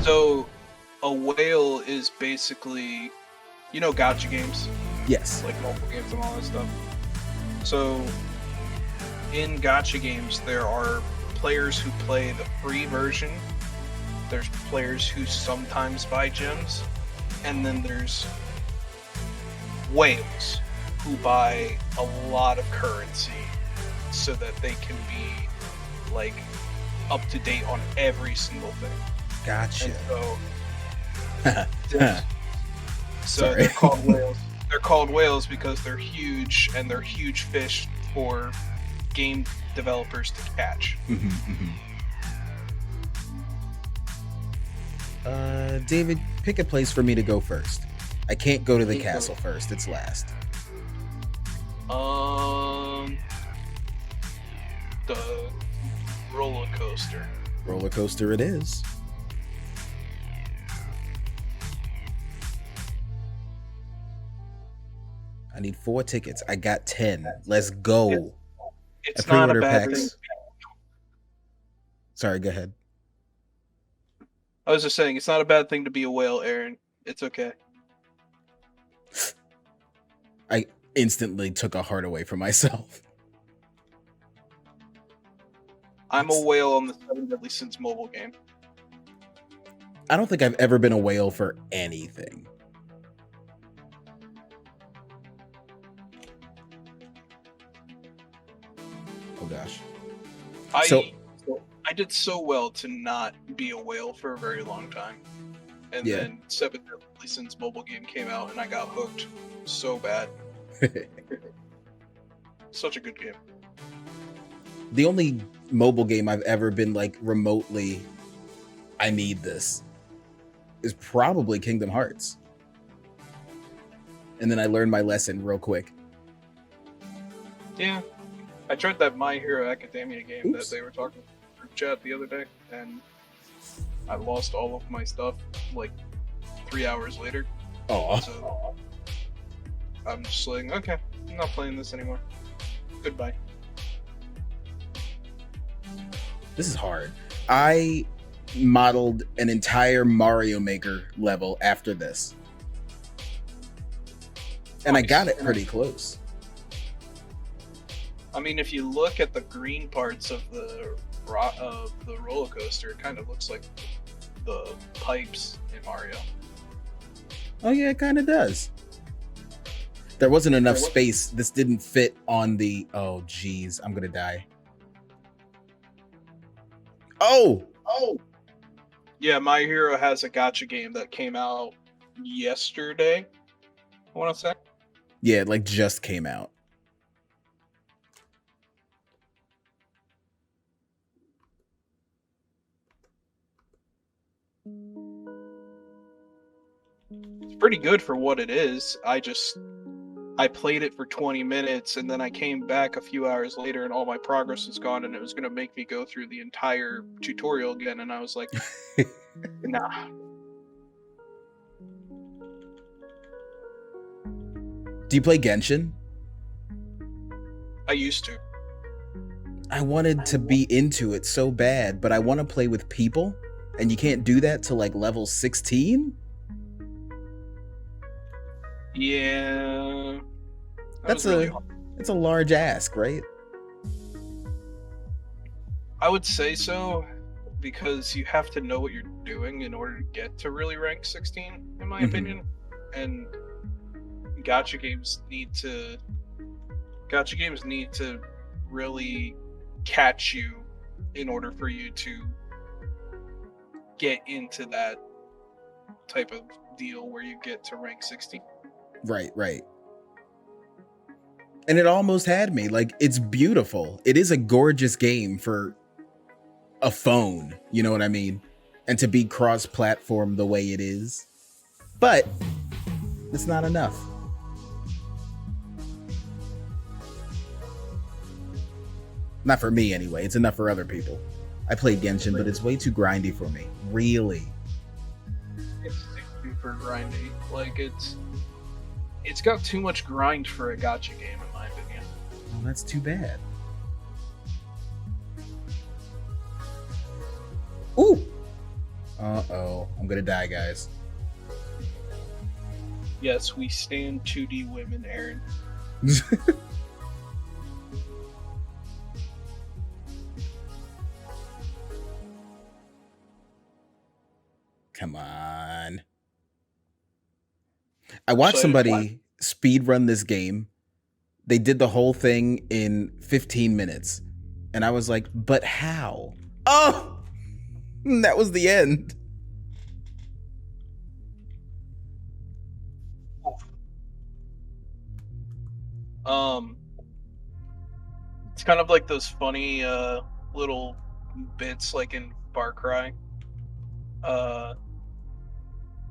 So, a whale is basically, gacha games, Yes. like mobile games and all that stuff. So, in gacha games, there are players who play the free version. There's players who sometimes buy gems, and then there's whales who buy a lot of currency so that they can be like up to date on every single thing. Gotcha. And so they're called whales. They're called whales because they're huge, and they're huge fish for game developers to catch. David, pick a place for me to go first. I can't go to the castle first. It's last. The roller coaster. Roller coaster it is. I need 4 tickets. I got 10. Let's go. It's not a bad thing. Sorry, go ahead. I was just saying, it's not a bad thing to be a whale, Aaron. It's okay. I instantly took a heart away from myself. I'm a whale on the 7 Deadly Sins mobile game. I don't think I've ever been a whale for anything. Oh gosh. I did so well to not be a whale for a very long time. And then 7 Deadly Sins mobile game came out and I got hooked so bad. Such a good game. The only mobile game I've ever been like remotely, I need this, is probably Kingdom Hearts. And then I learned my lesson real quick. Yeah. I tried that My Hero Academia game that they were talking through chat the other day, and I lost all of my stuff like 3 hours later. Oh. So I'm just like, okay, I'm not playing this anymore. Goodbye. This is hard. I modeled an entire Mario Maker level after this. And I got it pretty close. I mean, if you look at the green parts of the roller coaster, it kind of looks like the pipes in Mario. Oh yeah, it kind of does. There wasn't enough space. This didn't fit on the... Oh, geez. I'm going to die. Oh! Yeah, My Hero has a gacha game that came out yesterday, I want to say. Yeah, it like just came out. It's pretty good for what it is. I played it for 20 minutes and then I came back a few hours later and all my progress was gone and it was going to make me go through the entire tutorial again, and I was like, nah. Do you play Genshin? I used to. I wanted to be into it so bad, but I want to play with people, and you can't do that till like level 16? Yeah. It's a large ask, right? I would say so, because you have to know what you're doing in order to get to really rank 16, in my opinion. And gacha games need to really catch you in order for you to get into that type of deal where you get to rank 16. Right. And it almost had me. Like, it's beautiful. It is a gorgeous game for a phone, you know what I mean? And to be cross-platform the way it is. But it's not enough. Not for me, anyway. It's enough for other people. I played Genshin, but it's way too grindy for me. Really. It's super grindy. Like, it's got too much grind for a gacha game, in my opinion. Well, that's too bad. Ooh! Uh-oh. I'm gonna die, guys. Yes, we stand 2D women, Aaron. Come on. I watched somebody speed run this game. They did the whole thing in 15 minutes. And I was like, but how? Oh! That was the end. It's kind of like those funny little bits like in Far Cry.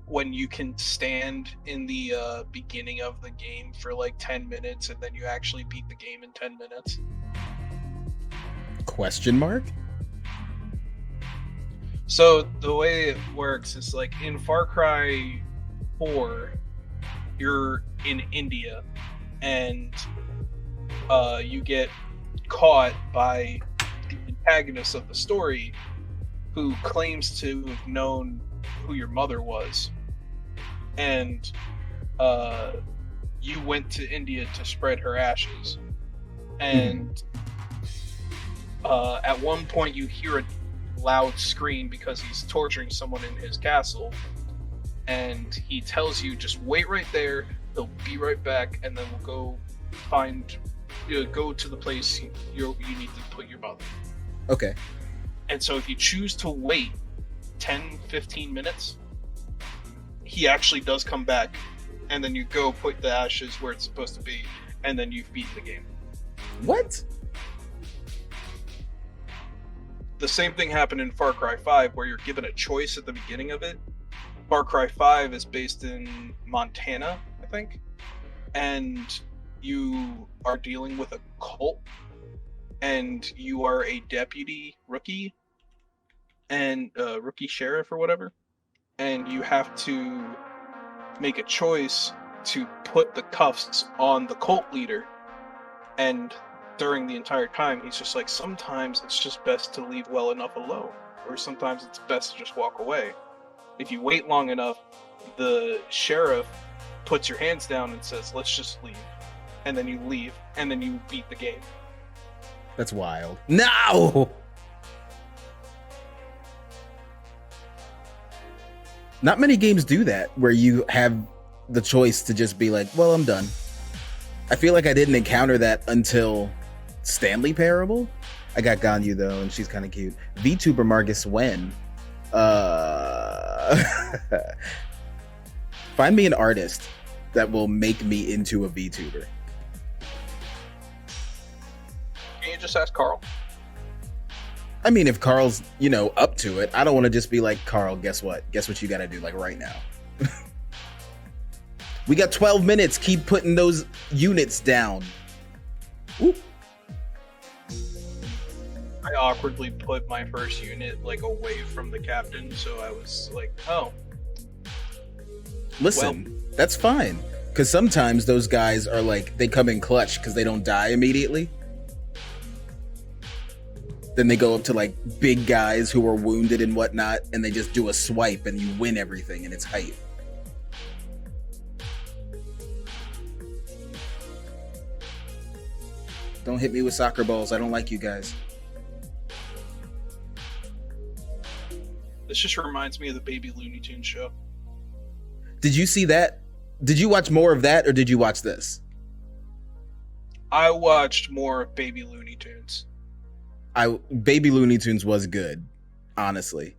When you can stand in the beginning of the game for like 10 minutes and then you actually beat the game in 10 minutes. Question mark? So the way it works is like in Far Cry 4, you're in India and you get caught by the antagonist of the story who claims to have known who your mother was. And you went to India to spread her ashes. And at one point you hear a loud scream because he's torturing someone in his castle. And he tells you, just wait right there, he'll be right back, and then we'll go go to the place you need to put your mother. Okay. And so if you choose to wait 10-15 minutes, he actually does come back, and then you go put the ashes where it's supposed to be, and then you've beaten the game. What? The same thing happened in Far Cry 5, where you're given a choice at the beginning of it. Far Cry 5 is based in Montana, I think, and you are dealing with a cult, and you are a deputy rookie, and rookie sheriff or whatever, and you have to make a choice to put the cuffs on the cult leader. And during the entire time, he's just like, sometimes it's just best to leave well enough alone, or sometimes it's best to just walk away. If you wait long enough, the sheriff puts your hands down and says, let's just leave. And then you leave, and then you beat the game. That's wild. No! Not many games do that, where you have the choice to just be like, well, I'm done. I feel like I didn't encounter that until Stanley Parable. I got Ganyu, though, and she's kind of cute. VTuber Marcus Wen. Find me an artist that will make me into a VTuber. Can you just ask Carl? I mean, if Carl's, up to it, I don't want to just be like, Carl, guess what? Guess what you got to do, like, right now. We got 12 minutes. Keep putting those units down. Ooh. I awkwardly put my first unit, like, away from the captain, so I was like, oh. Listen, that's fine. Because sometimes those guys are like, they come in clutch because they don't die immediately. Then they go up to like big guys who are wounded and whatnot, and they just do a swipe and you win everything, and it's hype. Don't hit me with soccer balls. I don't like you guys. This just reminds me of the Baby Looney Tunes show. Did you see that? Did you watch more of that, or did you watch this? I watched more of Baby Looney Tunes. Baby Looney Tunes was good, honestly.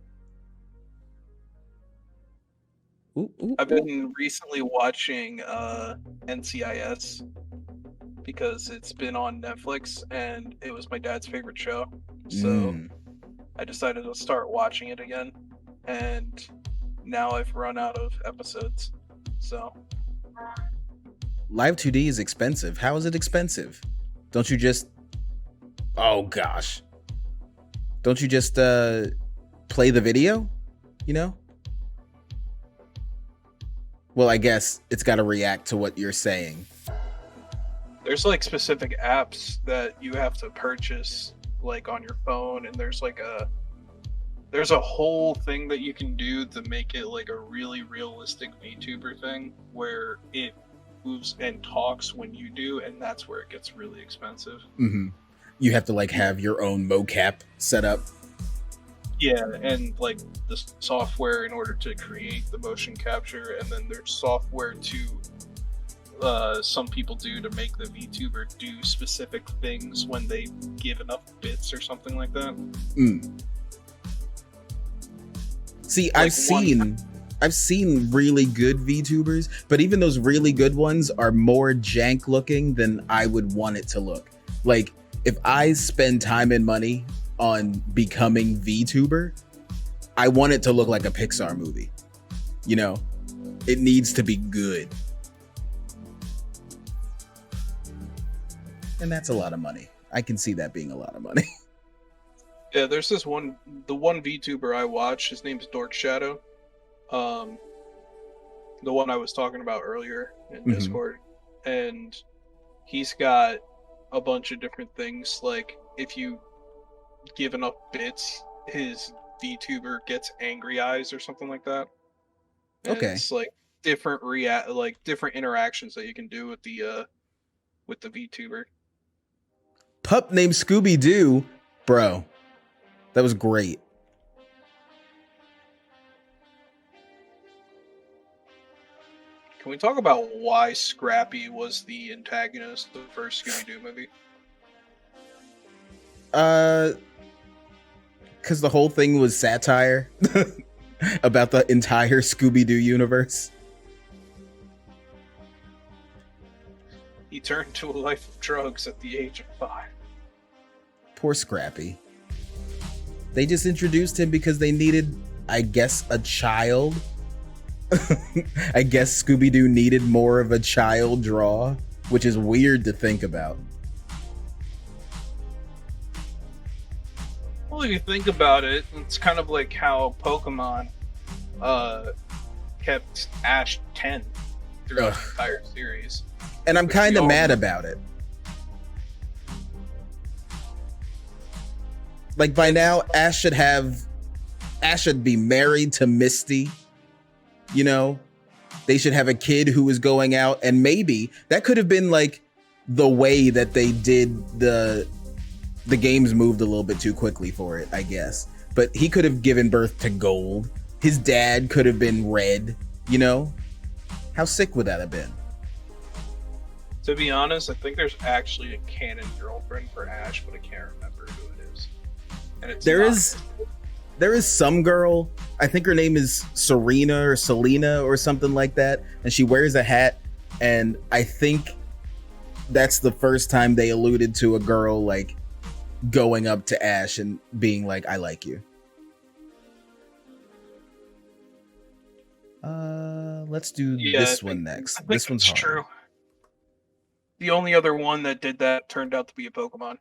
I've been recently watching NCIS because it's been on Netflix and it was my dad's favorite show. So I decided to start watching it again, and now I've run out of episodes. So Live 2D is expensive. How is it expensive? Don't you just... Oh gosh. Don't you just play the video? Well, I guess it's got to react to what you're saying. There's like specific apps that you have to purchase like on your phone, and there's like There's a whole thing that you can do to make it like a really realistic VTuber thing, where it moves and talks when you do, and that's where it gets really expensive. Mm-hmm. You have to like have your own mocap set up. Yeah, and like the software in order to create the motion capture, and then there's software to some people do to make the VTuber do specific things when they give enough bits or something like that. See, like I've seen really good VTubers, but even those really good ones are more jank looking than I would want it to look. Like, if I spend time and money on becoming VTuber, I want it to look like a Pixar movie. You know, it needs to be good. And that's a lot of money. I can see that being a lot of money. Yeah, there's the one VTuber I watch, his name's Dork Shadow. The one I was talking about earlier in Discord. And he's got a bunch of different things, like if you give enough bits, his VTuber gets angry eyes or something like that. And Okay. it's like different different interactions that you can do with the VTuber. Pup named Scooby-Doo, bro. That was great. Can we talk about why Scrappy was the antagonist of the first Scooby-Doo movie? Because the whole thing was satire about the entire Scooby-Doo universe. He turned to a life of drugs at the age of 5. Poor Scrappy. They just introduced him because they needed, I guess, a child. I guess Scooby-Doo needed more of a child draw, which is weird to think about. Well, if you think about it, it's kind of like how Pokemon kept Ash 10 throughout the entire series. And I'm kind of mad about it. Like, by now, Ash should be married to Misty. You know, they should have a kid who is going out, and maybe that could have been like the way that they did the games moved a little bit too quickly for it, I guess. But he could have given birth to Gold. His dad could have been Red, you know? How sick would that have been? To be honest, I think there's actually a canon girlfriend for Ash, but I can't remember who it is. And it's there is some girl, I think her name is Serena or Selena or something like that, and she wears a hat, and I think that's the first time they alluded to a girl like going up to Ash and being like, I like you. Let's do this one next. This one's hard. True. The only other one that did that turned out to be a Pokemon.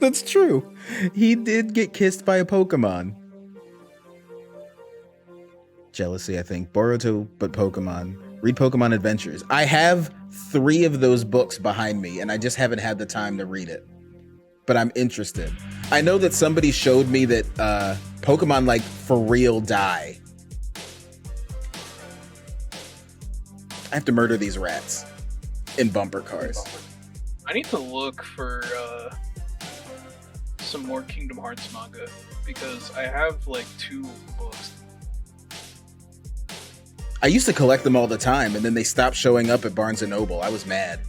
That's true. He did get kissed by a Pokemon. Jealousy, I think. Boruto, but Pokemon. Read Pokemon Adventures. I have 3 of those books behind me, and I just haven't had the time to read it. But I'm interested. I know that somebody showed me that Pokemon, like, for real die. I have to murder these rats in bumper cars. I need to look for some more Kingdom Hearts manga, because I have like 2 books. I used to collect them all the time, and then they stopped showing up at Barnes & Noble. I was mad.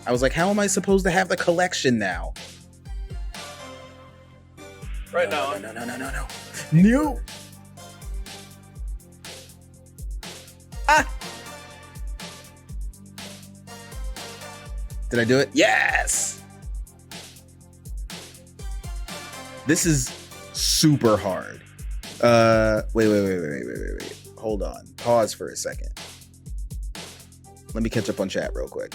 I was like, how am I supposed to have the collection now? No. No. Ah! Did I do it? Yes! This is super hard. Wait. Hold on. Pause for a second. Let me catch up on chat real quick.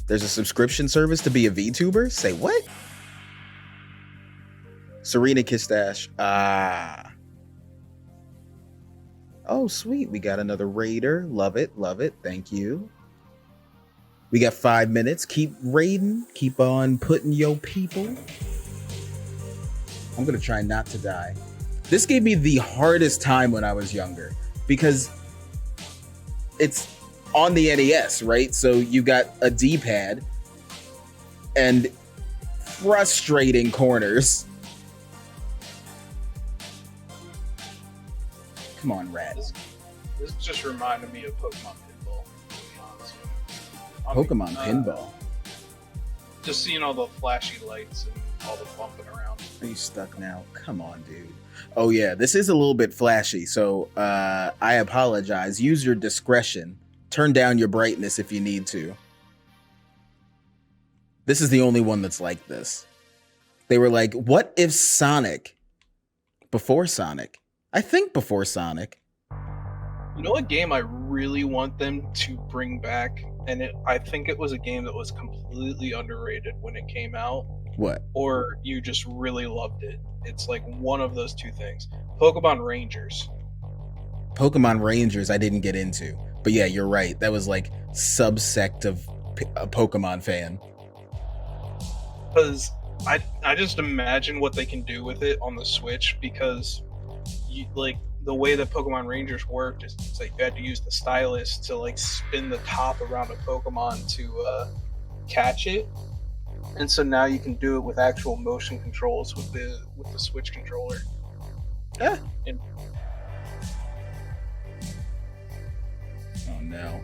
There's a subscription service to be a VTuber? Say what? Serena kissed Ash. Ah. Oh, sweet. We got another raider. Love it. Thank you. We got 5 minutes. Keep raiding. Keep on putting your people. I'm gonna try not to die. This gave me the hardest time when I was younger because it's on the NES, right? So you got a D-pad and frustrating corners. Come on, rat. This just reminded me of Pokemon Pinball, to be honest with you. Pokemon Pinball. Just seeing all the flashy lights and all the bumping around. Are you stuck now? Come on, dude. Oh yeah, this is a little bit flashy, so I apologize. Use your discretion. Turn down your brightness if you need to. This is the only one that's like this. They were like, what if Sonic? Before Sonic. I think before Sonic. You know what game I really want them to bring back? And I think it was a game that was completely underrated when it came out. What? Or you just really loved it. It's like one of those two things. Pokemon Rangers. Pokemon Rangers I didn't get into. But yeah, you're right. That was like subsect of a Pokemon fan. Because I just imagine what they can do with it on the Switch, because like the way that Pokemon Rangers worked is it's like you had to use the stylus to like spin the top around a Pokemon to catch it. And so now you can do it with actual motion controls with the Switch controller. Yeah. And oh no.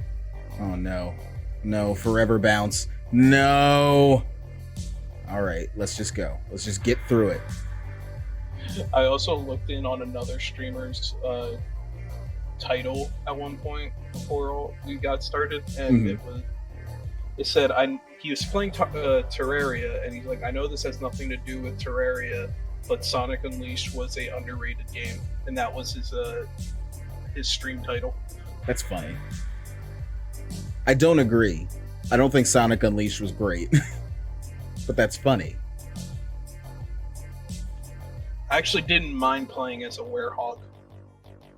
Oh no. No, forever bounce. No. All right, let's just go. Let's just get through it. I also looked in on another streamer's title at one point before we got started, and it said he was playing Terraria, and he's like, I know this has nothing to do with Terraria, but Sonic Unleashed was a underrated game, and that was his stream title. That's funny. I don't agree. I don't think Sonic Unleashed was great, but that's funny. I actually didn't mind playing as a werehog.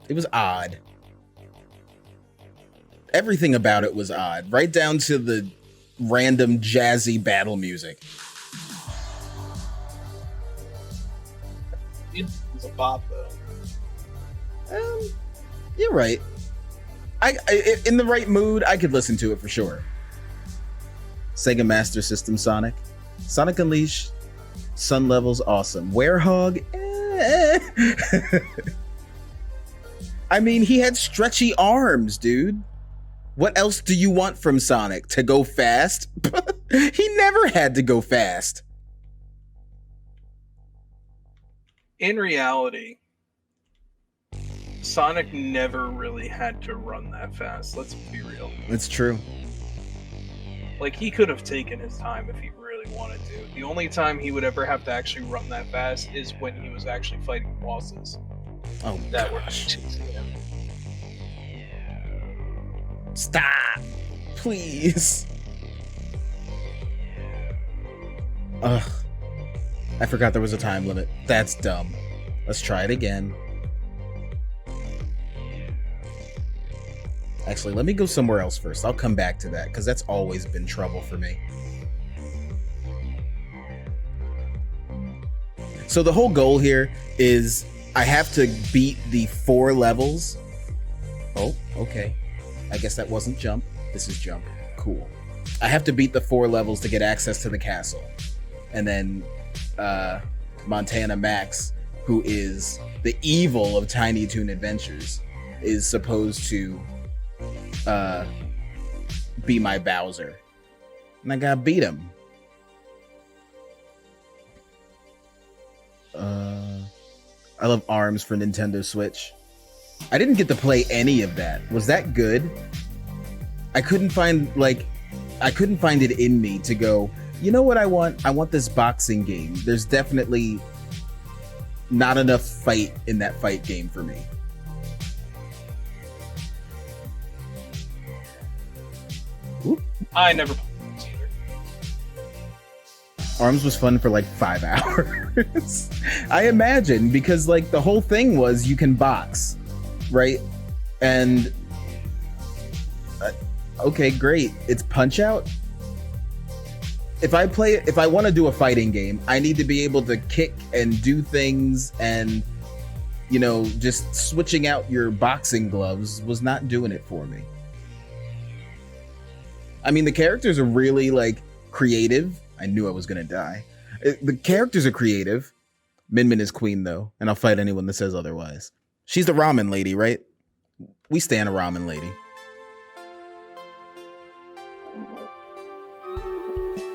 It was odd. Everything about it was odd, right down to the random jazzy battle music. It was a bop, though. You're right. I in the right mood, I could listen to it for sure. Sega Master System Sonic. Sonic Unleashed. Sun Level's awesome. Werehog, I mean, he had stretchy arms, dude. What else do you want from Sonic? To go fast? He never had to go fast. In reality, Sonic never really had to run that fast. Let's be real. It's true. Like, he could have taken his time if he really wanted to. The only time he would ever have to actually run that fast is when he was actually fighting bosses. Oh, that gosh. were him. Stop! Please. Ugh. I forgot there was a time limit. That's dumb. Let's try it again. Actually, let me go somewhere else first. I'll come back to that, because that's always been trouble for me. So the whole goal here is I have to beat the 4 levels. Oh, okay. I guess that wasn't jump. This is jump. Cool. I have to beat the 4 levels to get access to the castle. And then Montana Max, who is the evil of Tiny Toon Adventures, is supposed to be my Bowser. And I gotta beat him. I love ARMS for Nintendo Switch. I didn't get to play any of that. Was that good? I couldn't find it in me to go, you know what I want? I want this boxing game. There's definitely not enough fight in that fight game for me. Oop. I never played this either. ARMS was fun for like 5 hours. I imagine, because like the whole thing was you can box, right? And Okay, great. It's Punch-Out? If I want to do a fighting game, I need to be able to kick and do things, and, you know, just switching out your boxing gloves was not doing it for me. I mean, the characters are really, like, creative. I knew I was going to die. The characters are creative. Min Min is queen, though, and I'll fight anyone that says otherwise. She's the ramen lady, right? We stand a ramen lady.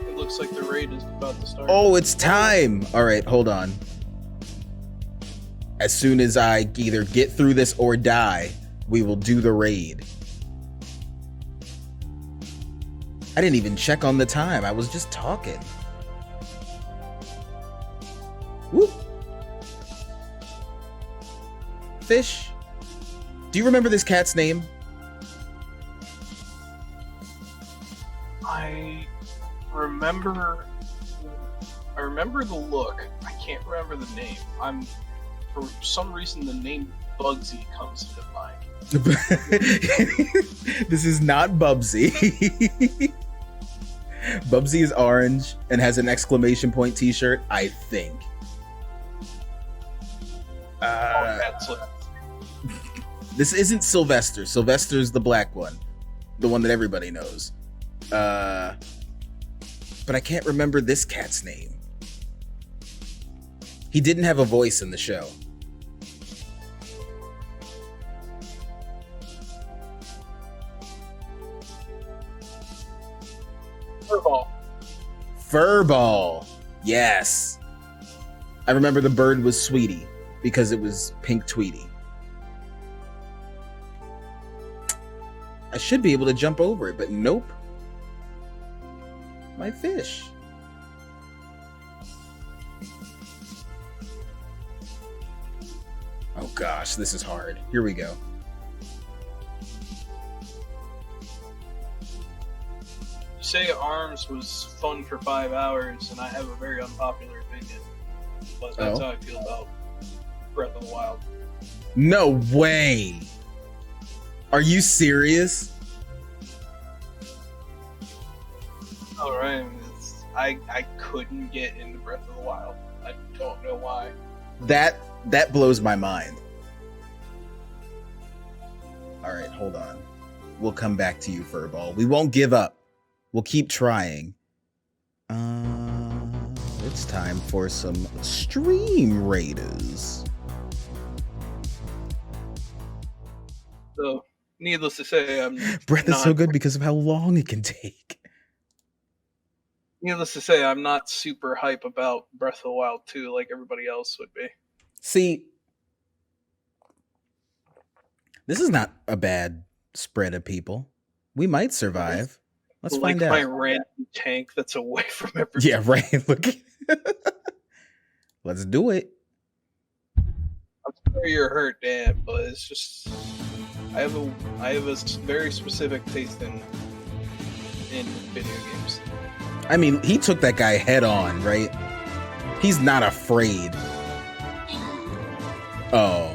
It looks like the raid is about to start. Oh, it's time! All right, hold on. As soon as I either get through this or die, we will do the raid. I didn't even check on the time. I was just talking. Whoop. Fish. Do you remember this cat's name? I remember the look. I can't remember the name. For some reason the name Bugsy comes into mind. This is not Bubsy. Bubsy is orange and has an exclamation point t-shirt, I think. This isn't Sylvester. Sylvester's the black one. The one that everybody knows. But I can't remember this cat's name. He didn't have a voice in the show. Furrball. Furrball. Yes. I remember the bird was Sweetie because it was Pink Tweety. I should be able to jump over it, but nope. My fish. Oh gosh, this is hard. Here we go. You say ARMS was fun for 5 hours, and I have a very unpopular opinion, but that's how I feel about Breath of the Wild. No way! Are you serious? Alright, I couldn't get into Breath of the Wild. I don't know why. That blows my mind. Alright, hold on. We'll come back to you, Furrball. We won't give up. We'll keep trying. It's time for some Stream Raiders. So, needless to say, Breath is so good because of how long it can take. Needless to say, I'm not super hype about Breath of the Wild 2 like everybody else would be. See, this is not a bad spread of people. We might survive. Let's find out. My random tank that's away from everybody. Yeah, right. Look. Let's do it. I'm sorry you're hurt, Dan, but it's just I have a very specific taste in video games. I mean, he took that guy head on, right? He's not afraid. Oh.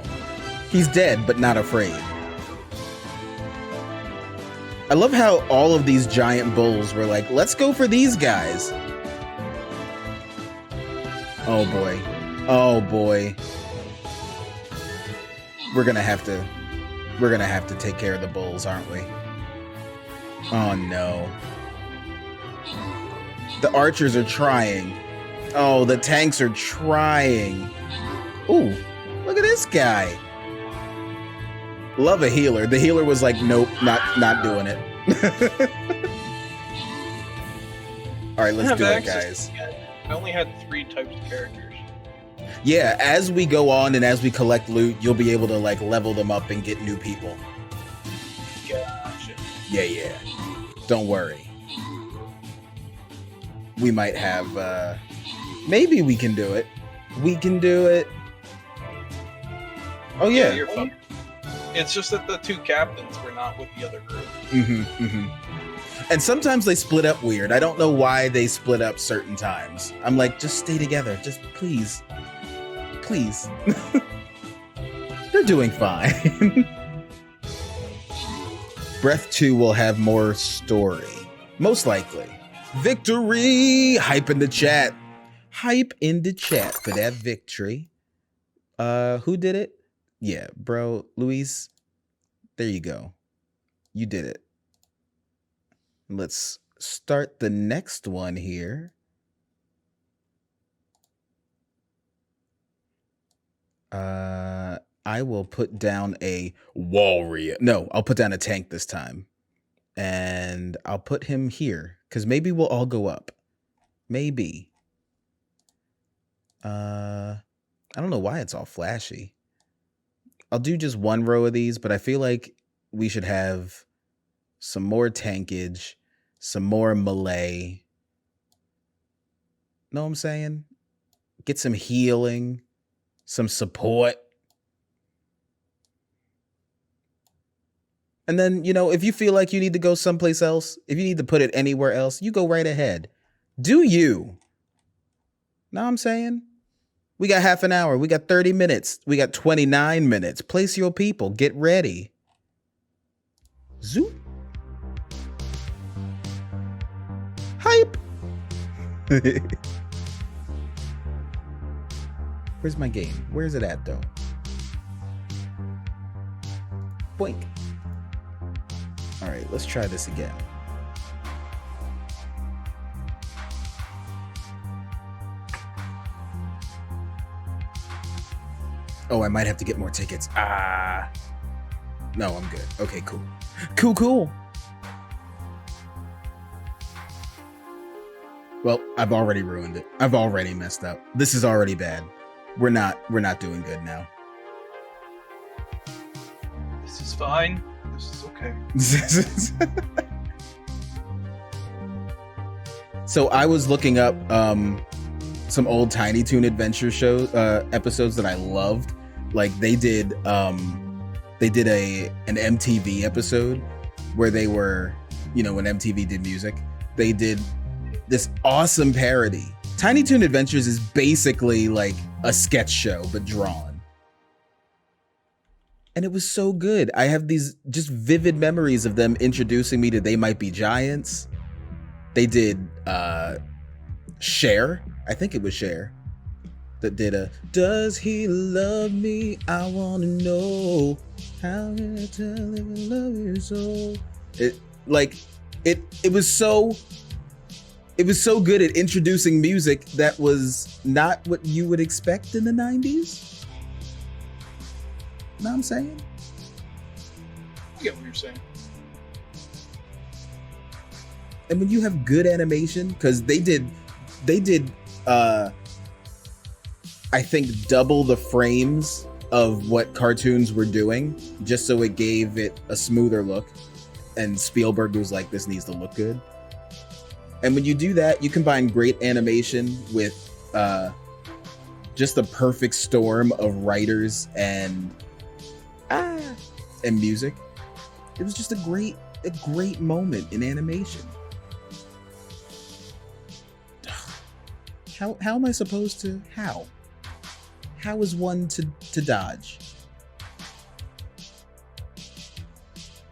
He's dead, but not afraid. I love how all of these giant bulls were like, let's go for these guys. Oh boy. Oh boy. We're gonna have to take care of the bulls, aren't we? Oh no. The archers are trying. Oh, the tanks are trying. Ooh, look at this guy. Love a healer. The healer was like, nope, not doing it. All right, let's do it, guys. I only had 3 types of characters. Yeah, as we go on and as we collect loot, you'll be able to like level them up and get new people. Gotcha. Yeah. Don't worry. We might have, maybe we can do it. We can do it. Oh yeah. You're fine. It's just that the 2 captains were not with the other group. And sometimes they split up weird. I don't know why they split up certain times. I'm like, just stay together. Just please. Please. They're doing fine. Breath 2 will have more story. Most likely. Victory! Hype in the chat. Hype in the chat for that victory. Who did it? Yeah, bro. Luis, there you go. You did it. Let's start the next one here. I will put down a warrior. No, I'll put down a tank this time. And I'll put him here, because maybe we'll all go up. Maybe. I don't know why it's all flashy. I'll do just one row of these, but I feel like we should have some more tankage, some more melee. Know what I'm saying? Get some healing, some support. And then, you know, if you feel like you need to go someplace else, if you need to put it anywhere else, you go right ahead. Do you? Know what I'm saying? We got half an hour. We got 30 minutes. We got 29 minutes. Place your people. Get ready. Zoop. Hype. Where's my game? Where's it at, though? Boink. All right, let's try this again. Oh, I might have to get more tickets. No, I'm good. Okay, cool. Cool. Well, I've already ruined it. I've already messed up. This is already bad. We're not doing good now. This is fine. This is okay. So I was looking up some old Tiny Toon Adventure show episodes that I loved. Like they did an MTV episode where they were, you know, when MTV did music, they did this awesome parody. Tiny Toon Adventures is basically like a sketch show but drawn. And it was so good. I have these just vivid memories of them introducing me to They Might Be Giants. They did Cher. I think it was Cher that did a Does He Love Me? I Wanna Know. How can I tell if I love you so? It was so good at introducing music that was not what you would expect in the 90s. Know what I'm saying? I get what you're saying. And when you have good animation, because they did I think double the frames of what cartoons were doing, just so it gave it a smoother look. And Spielberg was like, this needs to look good. And when you do that, you combine great animation with just a perfect storm of writers and music. It was just a great moment in animation. How am I supposed to? How is one to dodge?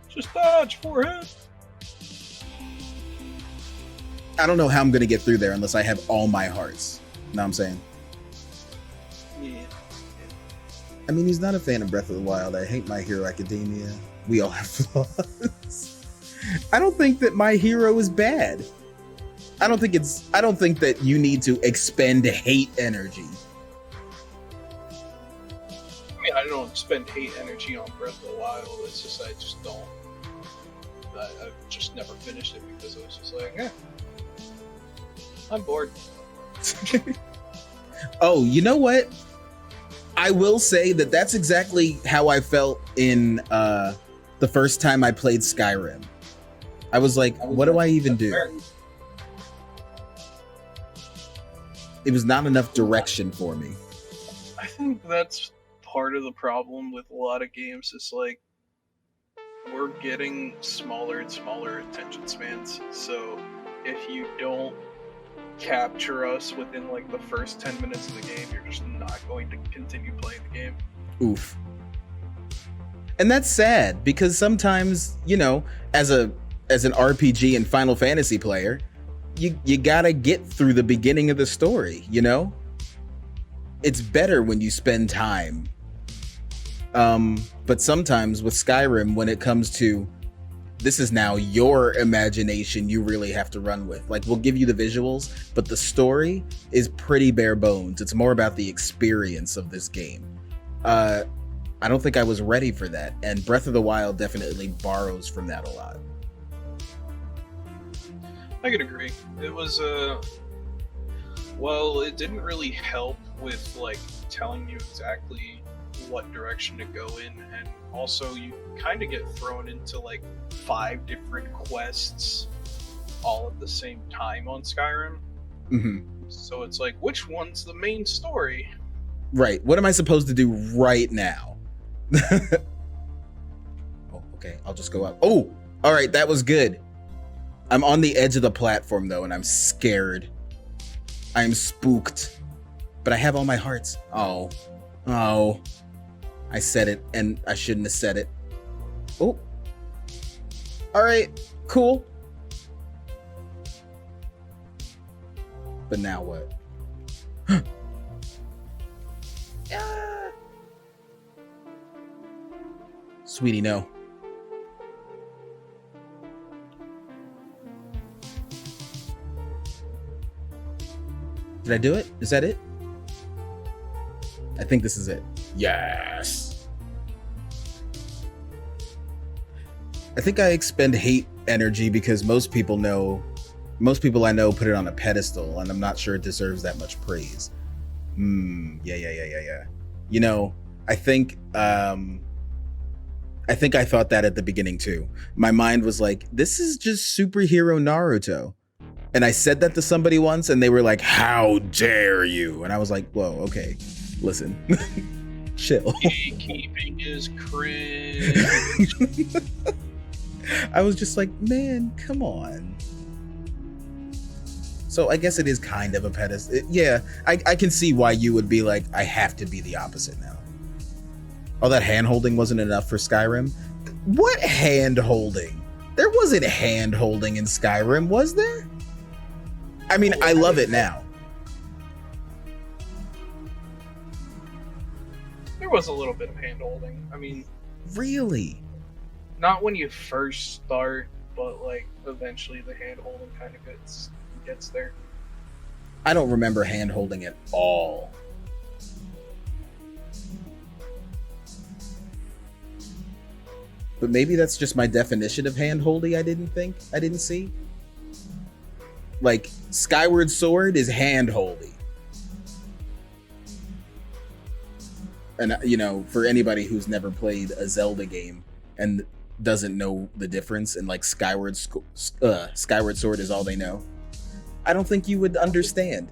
Just dodge, forehead. I don't know how I'm gonna get through there unless I have all my hearts. Know what I'm saying? Yeah. I mean, he's not a fan of Breath of the Wild. I hate My Hero Academia. We all have flaws. I don't think that My Hero is bad. I don't think that you need to expend hate energy. I mean, I don't expend hate energy on Breath of the Wild. It's just I just don't. I've just never finished it because I was just like, I'm bored. Oh, you know what? I will say that that's exactly how I felt in the first time I played Skyrim. I was like, what do I even do? It was not enough direction for me. I think that's part of the problem with a lot of games. Is like we're getting smaller and smaller attention spans. So if you don't capture us within like the first 10 minutes of the game, you're just not going to continue playing the game. Oof. And that's sad because sometimes, you know, as an RPG and Final Fantasy player, you gotta get through the beginning of the story, you know? It's better when you spend time. But sometimes with Skyrim, when it comes to this is now your imagination you really have to run with. Like, we'll give you the visuals, but the story is pretty bare bones. It's more about the experience of this game. I don't think I was ready for that, and Breath of the Wild definitely borrows from that a lot. I could agree. It was well, it didn't really help with like telling you exactly what direction to go in, and also you kind of get thrown into like 5 different quests all at the same time on Skyrim. Mm-hmm. So it's like, which one's the main story? Right. What am I supposed to do right now? Oh, okay. I'll just go up. Oh, all right. That was good. I'm on the edge of the platform though, and I'm scared. I'm spooked. But I have all my hearts. Oh. I said it, and I shouldn't have said it. Oh. All right. Cool. But now what? Sweetie, no. Did I do it? Is that it? I think this is it. Yes. I think I expend hate energy because most people I know put it on a pedestal, and I'm not sure it deserves that much praise. Yeah. You know, I think I thought that at the beginning too. My mind was like, this is just superhero Naruto. And I said that to somebody once, and they were like, how dare you? And I was like, whoa, okay, listen. Chill. Gatekeeping is cringe. I was just like, man, come on. So I guess it is kind of a pedestal. Yeah, I can see why you would be like, I have to be the opposite now. Oh, that hand-holding wasn't enough for Skyrim? What hand-holding? There wasn't hand-holding in Skyrim, was there? I mean, I love it now. There was a little bit of hand-holding. I mean... Really? Not when you first start, but like eventually the hand-holding kind of gets there. I don't remember hand-holding at all. But maybe that's just my definition of hand-holding I didn't see. Like, Skyward Sword is hand-holding. And, you know, for anybody who's never played a Zelda game and doesn't know the difference, and like Skyward Sword is all they know, I don't think you would understand.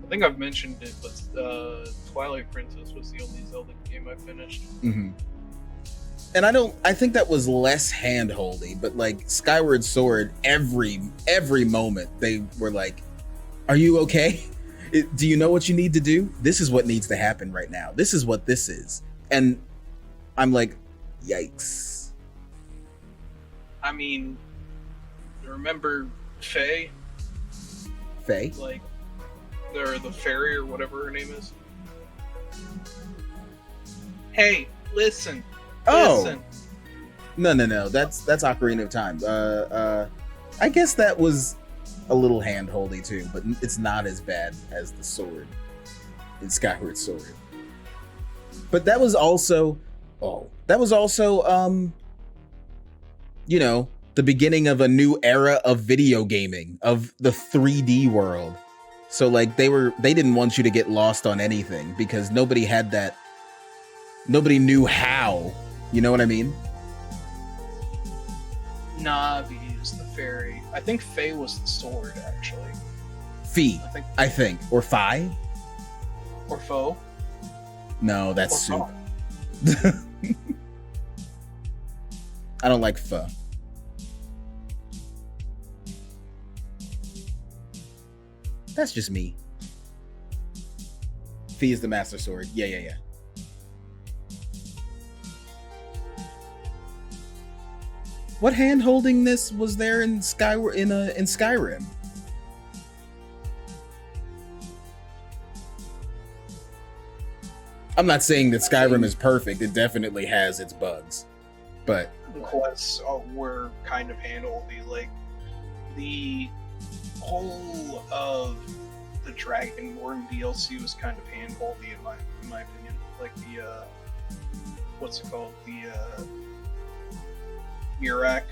I think I've mentioned it, but Twilight Princess was the only Zelda game I finished. Mm-hmm. And I think that was less hand-holdy, but like Skyward Sword, every moment they were like, are you okay? Do you know what you need to do? This is what needs to happen right now. This is what this is. And I'm like, yikes. I mean, remember Faye? Faye? Like, the fairy or whatever her name is. Hey, listen. Oh. Listen. No. That's Ocarina of Time. I guess that was a little hand-holdy too, but it's not as bad as the sword in Skyward Sword. But that was also you know, the beginning of a new era of video gaming, of the 3D world. So like they didn't want you to get lost on anything because nobody knew how. You know what I mean? Navi is the fairy. I think Faye was the sword, actually. Fee, I think. Or Fi? Or Foe? No, that's soup. I don't like pho. That's just me. Fee is the Master Sword. Yeah. What hand holdingness was there in Skyrim? I'm not saying that Skyrim is perfect. It definitely has its bugs, but the quests were kind of handholdy. Like the whole of the Dragonborn DLC was kind of handholdy in my opinion. Like the what's it called? The Murak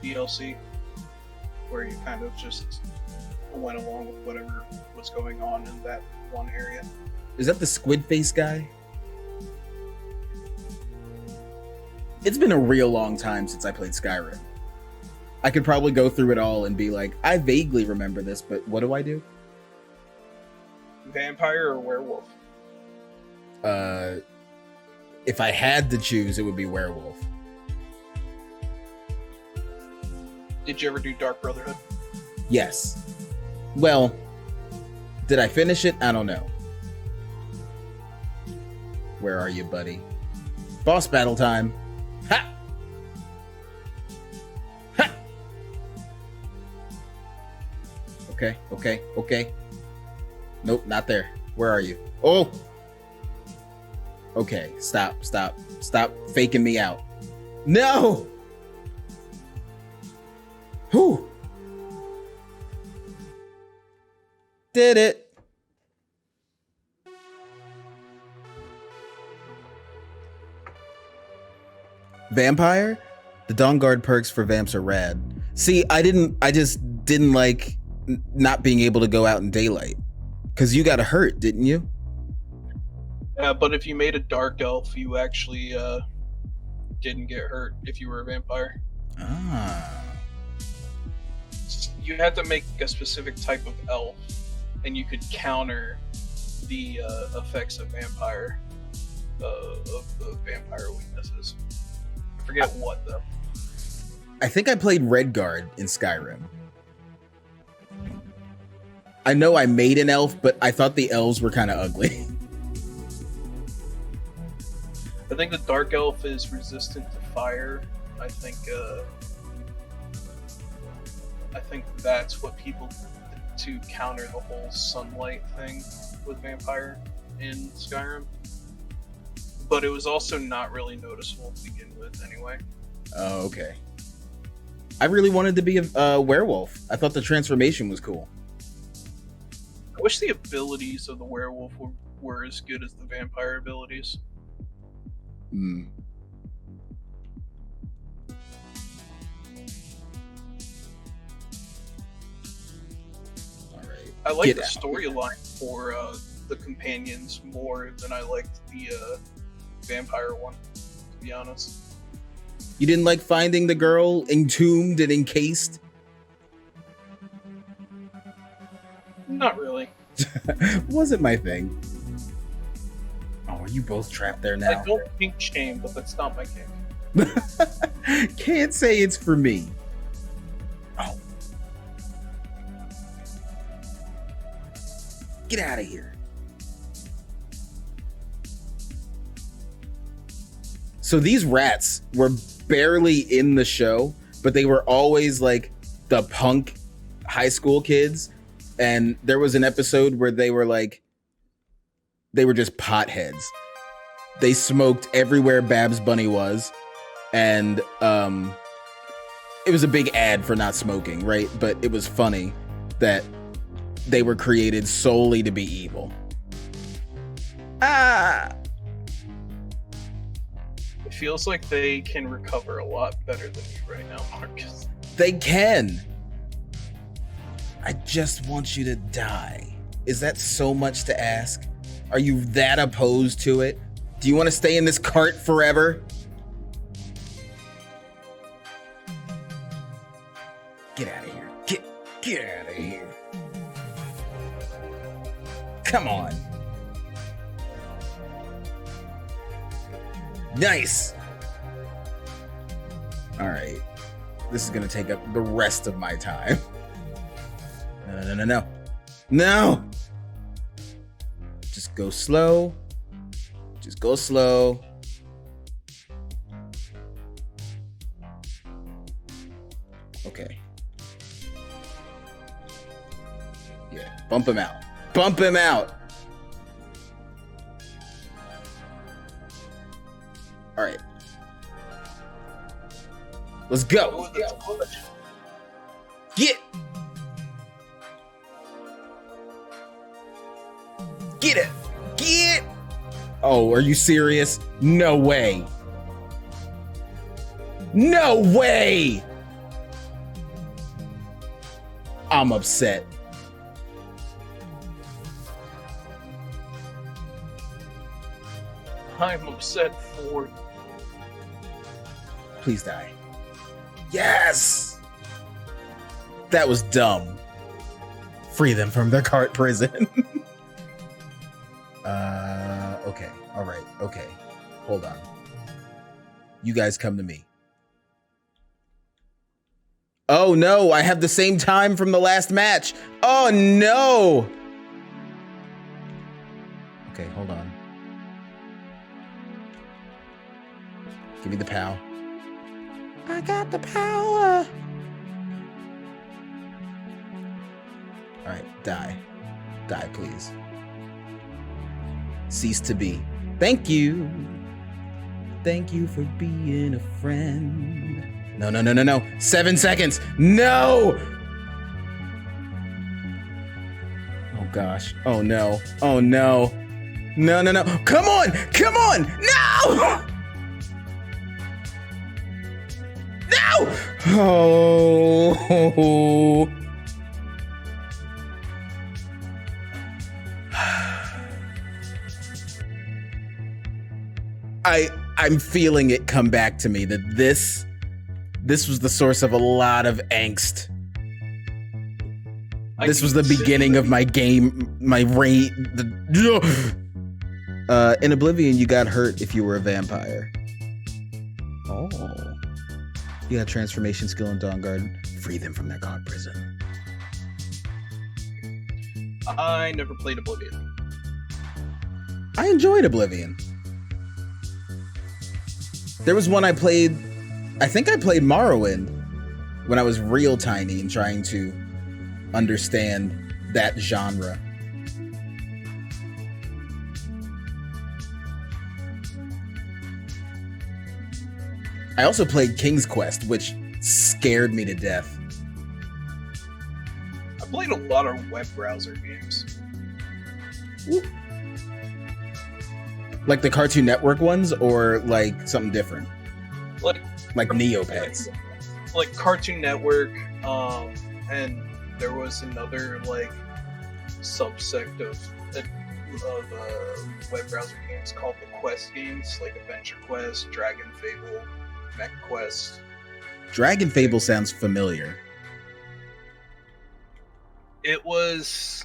DLC, where you kind of just went along with whatever was going on in that one area. Is that the squid face guy? It's been a real long time since I played Skyrim. I could probably go through it all and be like, I vaguely remember this, but what do I do? Vampire or werewolf? If I had to choose, it would be werewolf. Did you ever do Dark Brotherhood? Yes. Well, did I finish it? I don't know. Where are you, buddy? Boss battle time. Ha! Ha! Okay. Nope, not there. Where are you? Oh! Okay, stop faking me out. No! Whew! Did it. Vampire? The Dawn Guard perks for vamps are rad. See, I just didn't like not being able to go out in daylight. Cause you got hurt, didn't you? Yeah, but if you made a dark elf, you actually didn't get hurt if you were a vampire. Ah. You had to make a specific type of elf, and you could counter the effects of vampire weaknesses. I forget what though. I think I played Redguard in Skyrim. I know I made an elf, but I thought the elves were kind of ugly. I think the dark elf is resistant to fire. I think that's what people did to counter the whole sunlight thing with vampire in Skyrim. But it was also not really noticeable to begin with anyway. Oh, okay. I really wanted to be a werewolf. I thought the transformation was cool. I wish the abilities of the werewolf were as good as the vampire abilities. Hmm. I like the storyline for the companions more than I liked the vampire one, to be honest. You didn't like finding the girl entombed and encased? Not really. Wasn't my thing. Oh, are you both trapped there now? I don't kink shame, but that's not my kink. Can't say it's for me. Oh. Get out of here. So these rats were barely in the show, but they were always like the punk high school kids. And there was an episode where they were just potheads. They smoked everywhere Babs Bunny was. And it was a big ad for not smoking, right? But it was funny that they were created solely to be evil. Ah! It feels like they can recover a lot better than you right now, Marcus. They can. I just want you to die. Is that so much to ask? Are you that opposed to it? Do you want to stay in this cart forever? Get out of here. Get out of here. Come on. Nice. All right. This is going to take up the rest of my time. No. Just go slow. Just go slow. Yeah, bump him out. Bump him out. All right. Let's go. Get. Get it. Get. Oh, are you serious? No way. No way. I'm upset. I'm upset for. Please die. Yes! That was dumb. Free them from their cart prison. Okay. All right. Okay. Hold on. You guys come to me. Oh no, I have the same time from the last match. Oh no! Okay, hold on. Give me the POW. I got the power. All right, die. Die, please. Cease to be. Thank you. Thank you for being a friend. No, no, no, no, no. 7 seconds. No! Oh, gosh. Oh, no. Oh, no. No, no, no. Come on! Come on! No! No! Oh. I'm feeling it come back to me that this was the source of a lot of angst. This was the beginning of my game, my rate. In Oblivion, you got hurt if you were a vampire. Oh. You got transformation skill in Dawn Garden. Free them from their god prison. I never played Oblivion. I enjoyed Oblivion. There was one I played, I think I played Morrowind when I was real tiny and trying to understand that genre. I also played King's Quest, which scared me to death. I played a lot of web browser games. Ooh. Like the Cartoon Network ones, or like something different? Like Neopets. Like Cartoon Network, and there was another like subsect of web browser games called the Quest games, like Adventure Quest, Dragon Fable, Mech Quest. Dragon Fable sounds familiar. It was...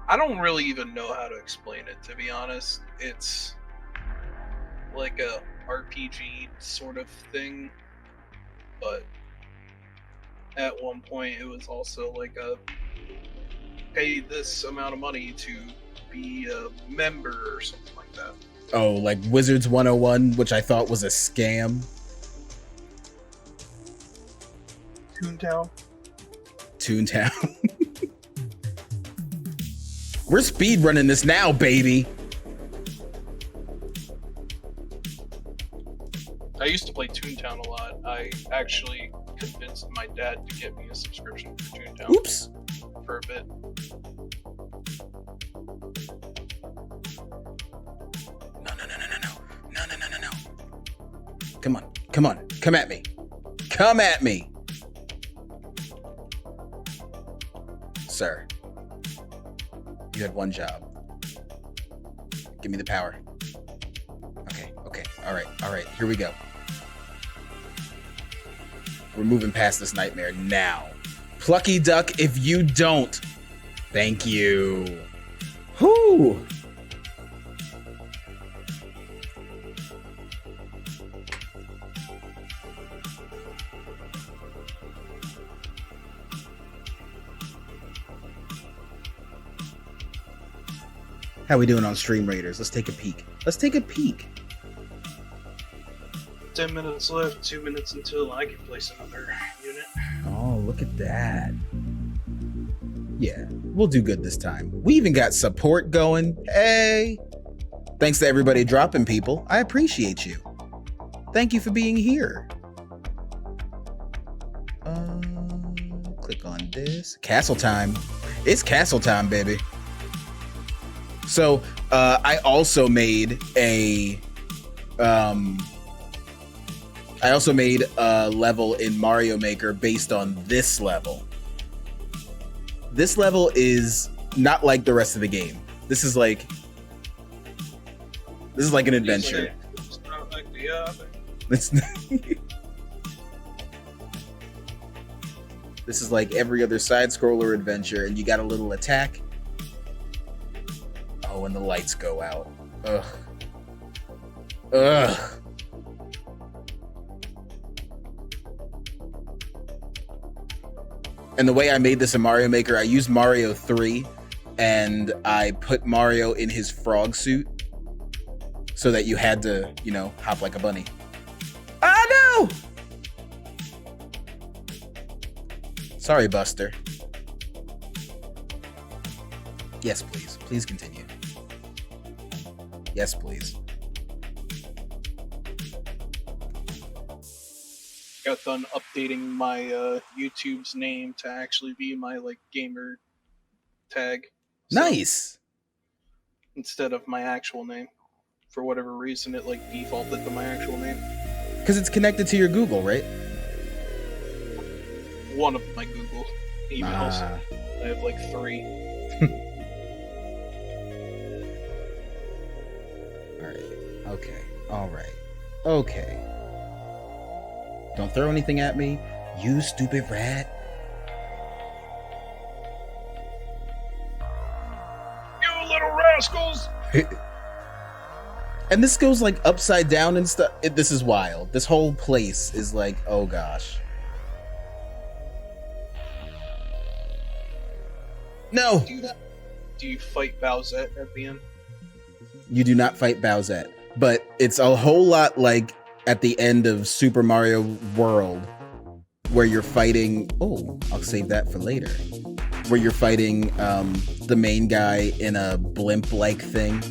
I don't really even know how to explain it, to be honest. It's like a RPG sort of thing, but at one point it was also like a pay this amount of money to be a member or something like that. Oh, like Wizards 101, which I thought was a scam. Toontown. We're speed running this now, baby. I used to play Toontown a lot. I actually convinced my dad to get me a subscription for Toontown. Oops. For a bit. No. Come on. Come at me. Come at me. Sir. You had one job. Give me the power. Okay. All right. Here we go. We're moving past this nightmare now. Plucky Duck, if you don't. Thank you. Whoo! How we doing on Stream Raiders? Let's take a peek. 10 minutes left, 2 minutes until I can place another unit. Oh, look at that. Yeah, we'll do good this time. We even got support going. Hey! Thanks to everybody dropping people. I appreciate you. Thank you for being here. Click on this. Castle time. It's castle time, baby. So, I also made a level in Mario Maker based on this level. This level is not like the rest of the game. This is like an adventure. It's not like the other. This is like every other side-scroller adventure, and you got a little attack. Oh, and the lights go out. Ugh. Ugh. And the way I made this in Mario Maker, I used Mario 3, and I put Mario in his frog suit so that you had to, you know, hop like a bunny. Ah, no! Sorry, Buster. Yes, please. Please continue. Yes, please. Got done updating my YouTube's name to actually be my like gamer tag. So, Nice. instead of my actual name. For whatever reason, it like defaulted to my actual name. Because it's connected to your Google, right? One of my Google emails. Ah. I have like 3. Alright. Okay. Don't throw anything at me, you stupid rat. You little rascals! And this goes like upside down and stuff. This is wild. This whole place is like, oh gosh. No! Do you fight Bowsette at the end? You do not fight Bowsette. But it's a whole lot like at the end of Super Mario World, where you're fighting... Oh, I'll save that for later. Where you're fighting the main guy in a blimp-like thing.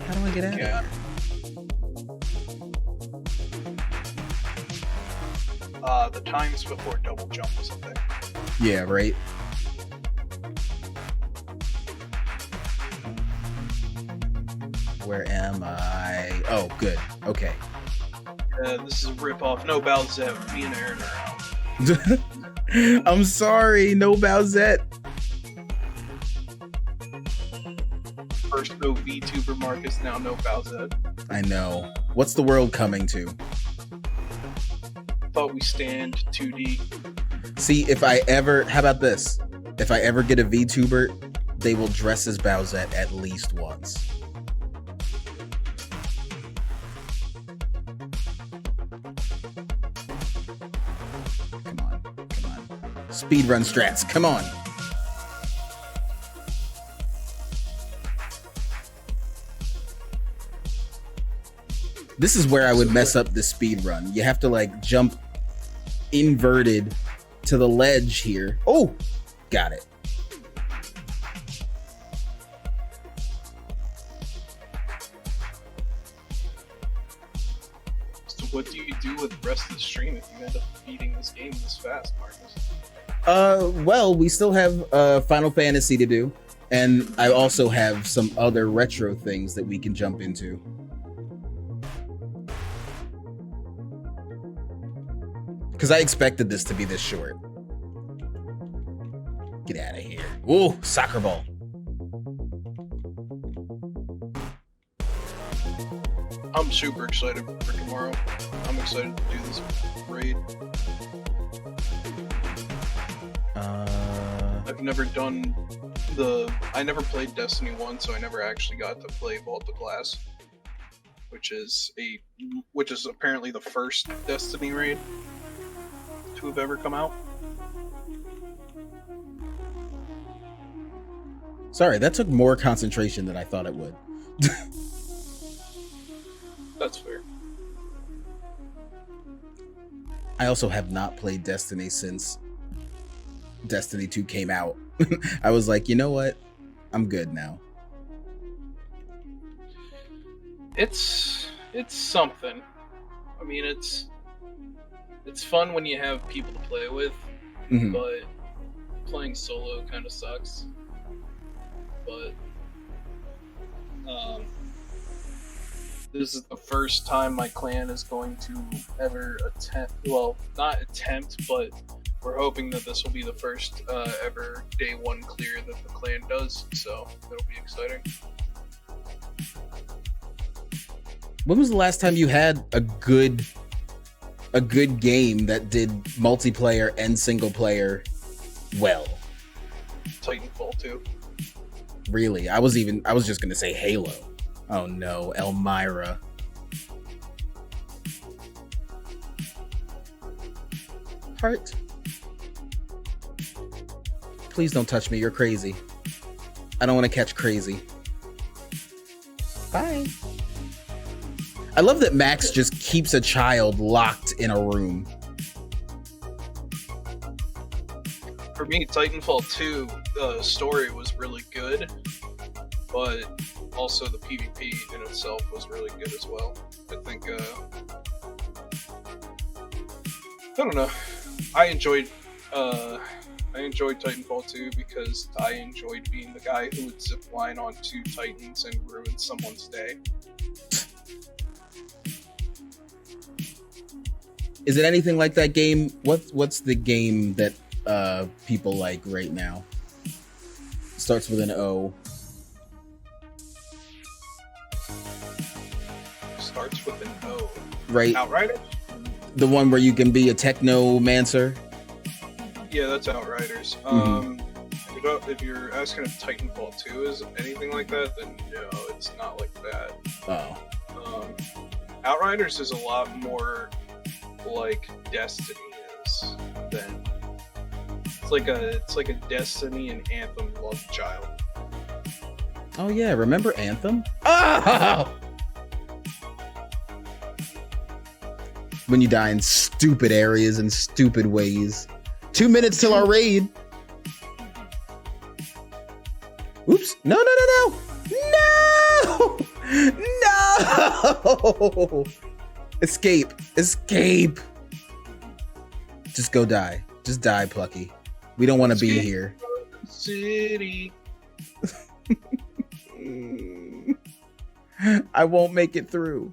How do I get out of here? The times before double jump was a thing. Yeah, right? Where am I? Oh, good. Okay. This is a ripoff. No Bowsette. Me and Aaron are out. I'm sorry, no Bowsette. First no VTuber Marcus, now no Bowsette. I know. What's the world coming to? Thought we stand 2D. See, if I ever... How about this? If I ever get a VTuber, they will dress as Bowsette at least once. Come on. Speedrun strats, come on. This is where I would mess up the speed run. You have to like jump inverted to the ledge here. Oh, got it. So what do you do with the rest of the stream if you end up beating this game this fast, Marcus? Well, we still have Final Fantasy to do, and I also have some other retro things that we can jump into. Because I expected this to be this short. Get out of here. Ooh, soccer ball. I'm super excited for tomorrow. I'm excited to do this raid. I've never done I never played Destiny 1, so I never actually got to play Vault of Glass, which is apparently the first Destiny raid to have ever come out. Sorry, that took more concentration than I thought it would. That's fair. I also have not played Destiny since Destiny 2 came out. I was like, you know what? I'm good now. It's something. I mean, it's fun when you have people to play with, but playing solo kind of sucks. But this is the first time my clan is going to ever attempt, well, not attempt, but we're hoping that this will be the first ever day one clear that the clan does, so it'll be exciting. When was the last time you had a good game that did multiplayer and single player well? Titanfall 2. Really? I was just gonna say Halo. Oh no, Elmira. Heart. Please don't touch me, you're crazy. I don't want to catch crazy. Bye. I love that Max just keeps a child locked in a room. For me, Titanfall 2, the story was really good, but also the PvP in itself was really good as well. I think, I don't know. I enjoyed Titanfall 2 because I enjoyed being the guy who would zip line on 2 Titans and ruin someone's day. Is it anything like that game? What's the game that people like right now? Starts with an O. Starts with an O. Right. Outriders? The one where you can be a technomancer? Yeah, that's Outriders. If you're asking if Titanfall 2 is anything like that, then no, it's not like that. Oh. Outriders is a lot more like Destiny is than it's like a Destiny and Anthem love child. Oh yeah, remember Anthem? Oh! When you die in stupid areas and stupid ways. 2 minutes till our raid. Oops. No. No! No! Escape. Just go die. Just die, Plucky. We don't want to be here. City. I won't make it through.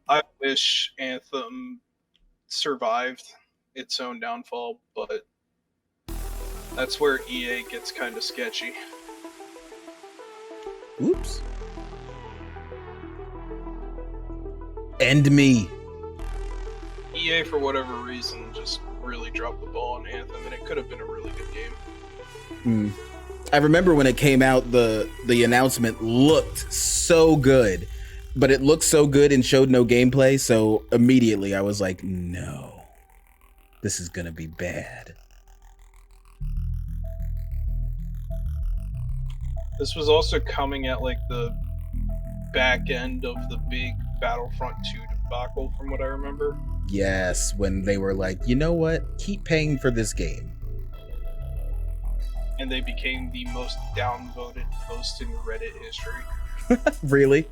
I wish Anthem survived its own downfall, but that's where EA gets kind of sketchy. Oops. End me. EA, for whatever reason, just really dropped the ball on Anthem, and it could have been a really good game. I remember when it came out, the announcement looked so good, but it looked so good and showed no gameplay, so immediately I was like, no, this is gonna be bad. This was also coming at like the back end of the big Battlefront 2 debacle, from what I remember. Yes, when they were like, you know what? Keep paying for this game. And they became the most downvoted post in Reddit history. Really?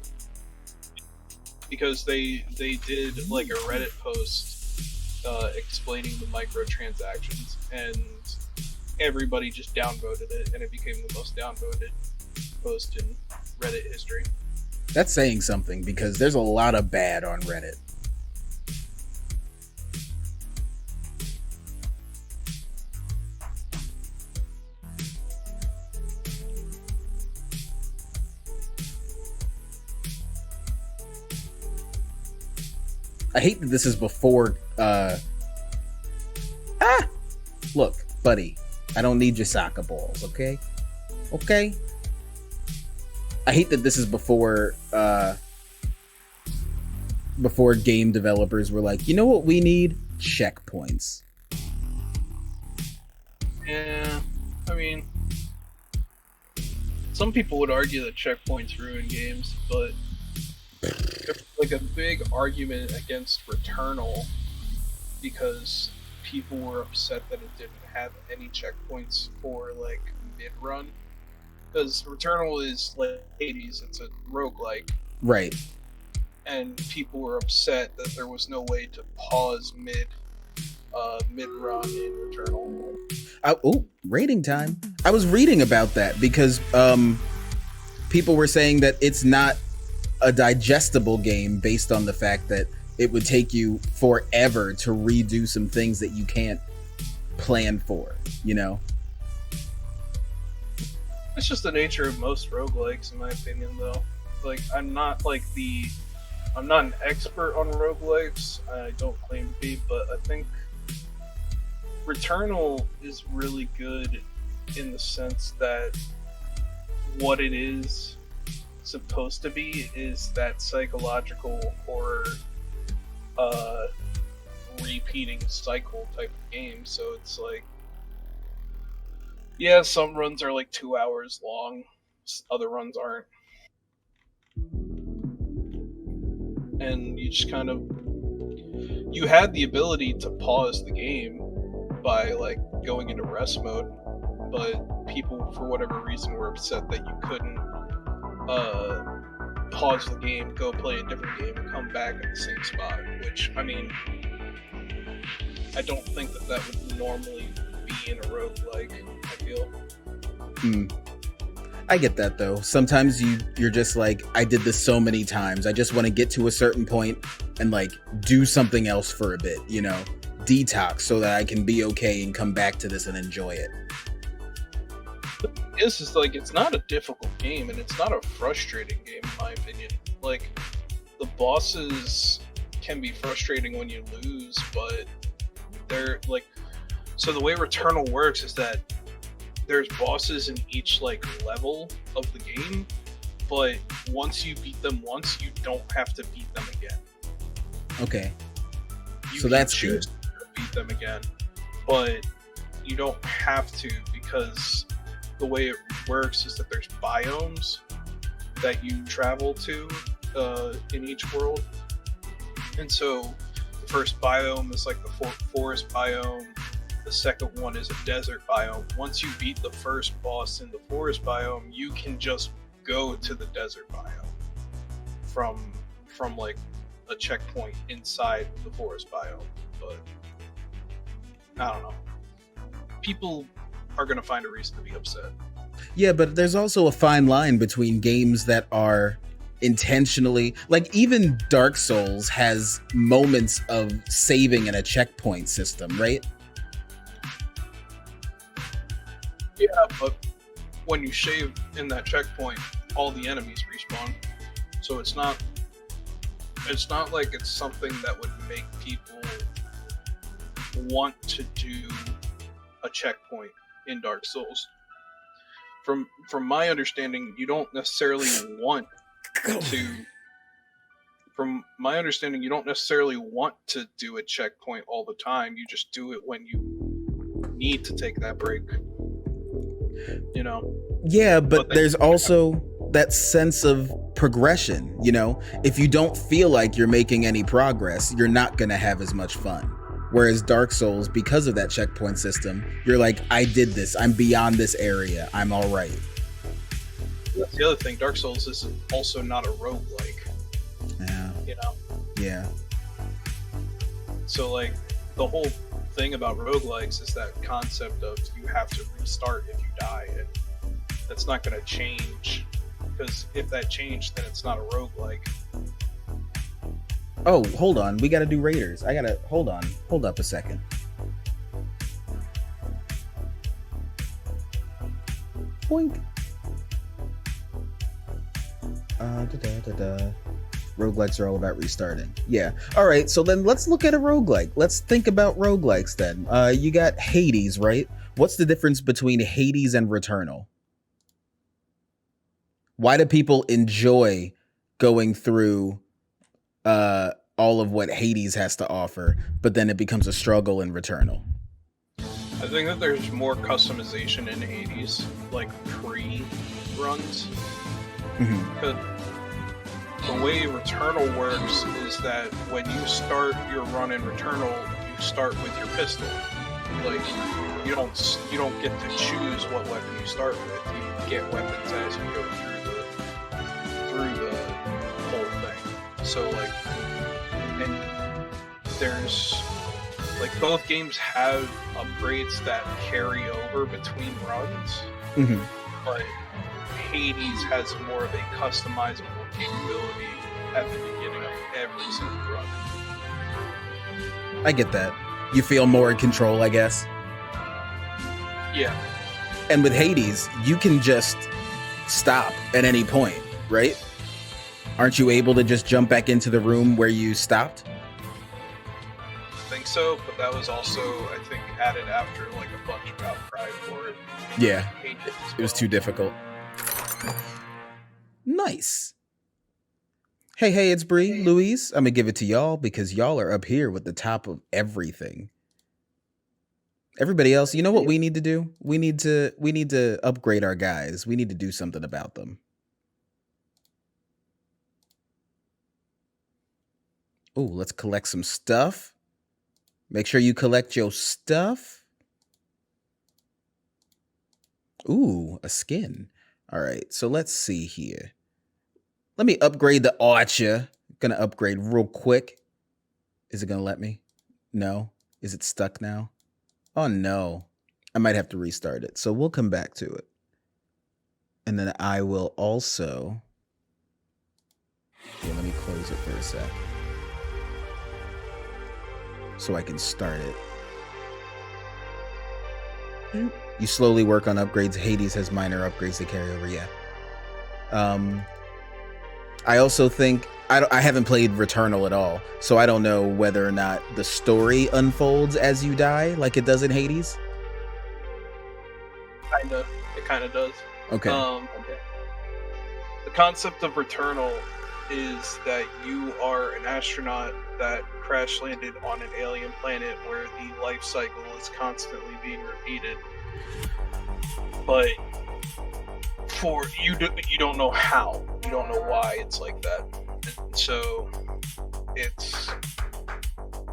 Because they did like a Reddit post explaining the microtransactions, and everybody just downvoted it, and it became the most downvoted post in Reddit history. That's saying something, because there's a lot of bad on Reddit. I hate that this is before look, buddy, I don't need your soccer balls, okay? Okay? I hate that this is before game developers were like, you know what we need? Checkpoints. Yeah, I mean, some people would argue that checkpoints ruin games, but there's like a big argument against Returnal because people were upset that it didn't have any checkpoints for like mid-run. Because Returnal is like Hades, it's a roguelike. Right. And people were upset that there was no way to pause mid-run in Returnal. Rating time. I was reading about that because people were saying that it's not a digestible game based on the fact that it would take you forever to redo some things that you can't plan for, you know? It's just the nature of most roguelikes, in my opinion, though. Like, I'm not an expert on roguelikes. I don't claim to be, but I think Returnal is really good in the sense that what it is supposed to be is that psychological horror repeating cycle type of game. So it's like, yeah, some runs are like 2 hours long, other runs aren't. And you just kind of, you had the ability to pause the game by like going into rest mode, but people for whatever reason were upset that you couldn't pause the game, go play a different game, and come back at the same spot, which, I mean, I don't think that would normally be in a roguelike, I feel. I get that though. Sometimes you're just like, I did this so many times. I just want to get to a certain point and like do something else for a bit, you know, detox so that I can be okay and come back to this and enjoy it. This is like, it's not a difficult game and it's not a frustrating game in my opinion. Like, the bosses can be frustrating when you lose, but they're like, so the way Returnal works is that there's bosses in each like level of the game, but once you beat them once, you don't have to beat them again. Okay. So that's good. To beat them again, but you don't have to, because the way it works is that there's biomes that you travel to in each world, and so the first biome is like the forest biome. The second one is a desert biome. Once you beat the first boss in the forest biome, you can just go to the desert biome from like a checkpoint inside the forest biome. But I don't know. People are going to find a reason to be upset. Yeah, but there's also a fine line between games that are intentionally, like even Dark Souls has moments of saving in a checkpoint system, right? Yeah, but when you shave in that checkpoint, all the enemies respawn. So it's not like it's something that would make people want to do a checkpoint in Dark Souls. From my understanding, you don't necessarily want to. From my understanding, you don't necessarily want to do a checkpoint all the time. You just do it when you need to take that break. You know? Yeah, but there's also that sense of progression, you know? If you don't feel like you're making any progress, you're not going to have as much fun. Whereas Dark Souls, because of that checkpoint system, you're like, I did this. I'm beyond this area. I'm all right. That's the other thing. Dark Souls is also not a roguelike. Yeah. You know? Yeah. So, like, the whole thing about roguelikes is that concept of you have to restart if you die, and that's not going to change, because if that changed, then it's not a roguelike. Oh, hold on, we gotta do Raiders. I gotta hold up a second. Boink. Roguelikes are all about restarting. Yeah. All right. So then let's look at a roguelike. Let's think about roguelikes then. You got Hades, right? What's the difference between Hades and Returnal? Why do people enjoy going through all of what Hades has to offer, but then it becomes a struggle in Returnal? I think that there's more customization in Hades, like pre-runs. Mm-hmm. the way Returnal works is that when you start your run in Returnal, you start with your pistol. Like you don't get to choose what weapon you start with. You get weapons as you go through the whole thing. So like, and there's like both games have upgrades that carry over between runs, but Hades has more of a customizable capability at the beginning of every single run. I get that. You feel more in control, I guess. Yeah. And with Hades, you can just stop at any point, right? Aren't you able to just jump back into the room where you stopped? I think so, but that was also, I think, added after like a bunch of outcry for it. Yeah, it was too difficult. Nice. Hey, it's Bree, Louise. I'm gonna give it to y'all because y'all are up here with the top of everything. Everybody else, you know what we need to do? We need to upgrade our guys. We need to do something about them. Oh, let's collect some stuff. Make sure you collect your stuff. Ooh, a skin. All right, so let's see here. Let me upgrade the archer. Gonna upgrade real quick. Is it gonna let me? No. Is it stuck now? Oh no. I might have to restart it. So we'll come back to it. And then I will also... Here, let me close it for a sec. So I can start it. You slowly work on upgrades. Hades has minor upgrades to carry over, yeah. I also think I haven't played Returnal at all, so I don't know whether or not the story unfolds as you die, like it does in Hades. It kind of does. Okay. The concept of Returnal is that you are an astronaut that crash landed on an alien planet where the life cycle is constantly being repeated, but you don't know how, you don't know why it's like that, and so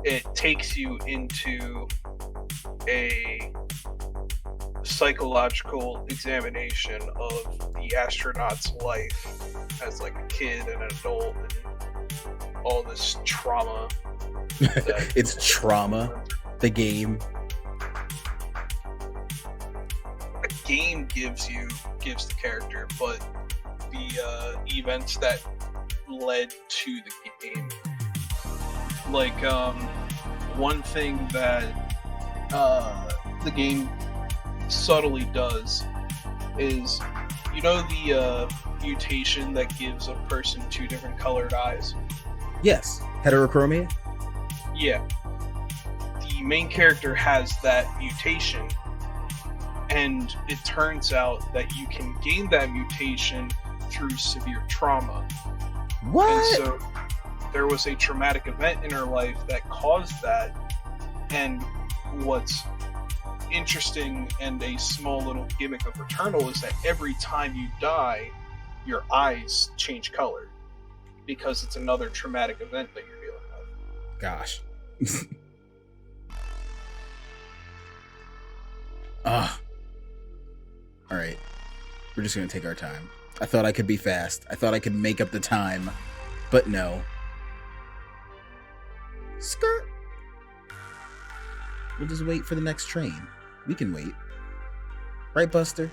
it takes you into a psychological examination of the astronaut's life as like a kid and an adult and all this trauma. It's trauma. The game. A game gives the character, but the events that led to the game. Like one thing that the game subtly does is, you know, the mutation that gives a person two different colored eyes? Yes. Heterochromia? Yeah. The main character has that mutation, and it turns out that you can gain that mutation through severe trauma. What? And so there was a traumatic event in her life that caused that, and what's interesting and a small little gimmick of Returnal is that every time you die, your eyes change color because it's another traumatic event that you're dealing with. Gosh. All right. We're just going to take our time. I thought I could be fast. I thought I could make up the time, but no. Skirt. We'll just wait for the next train. We can wait. Right, Buster?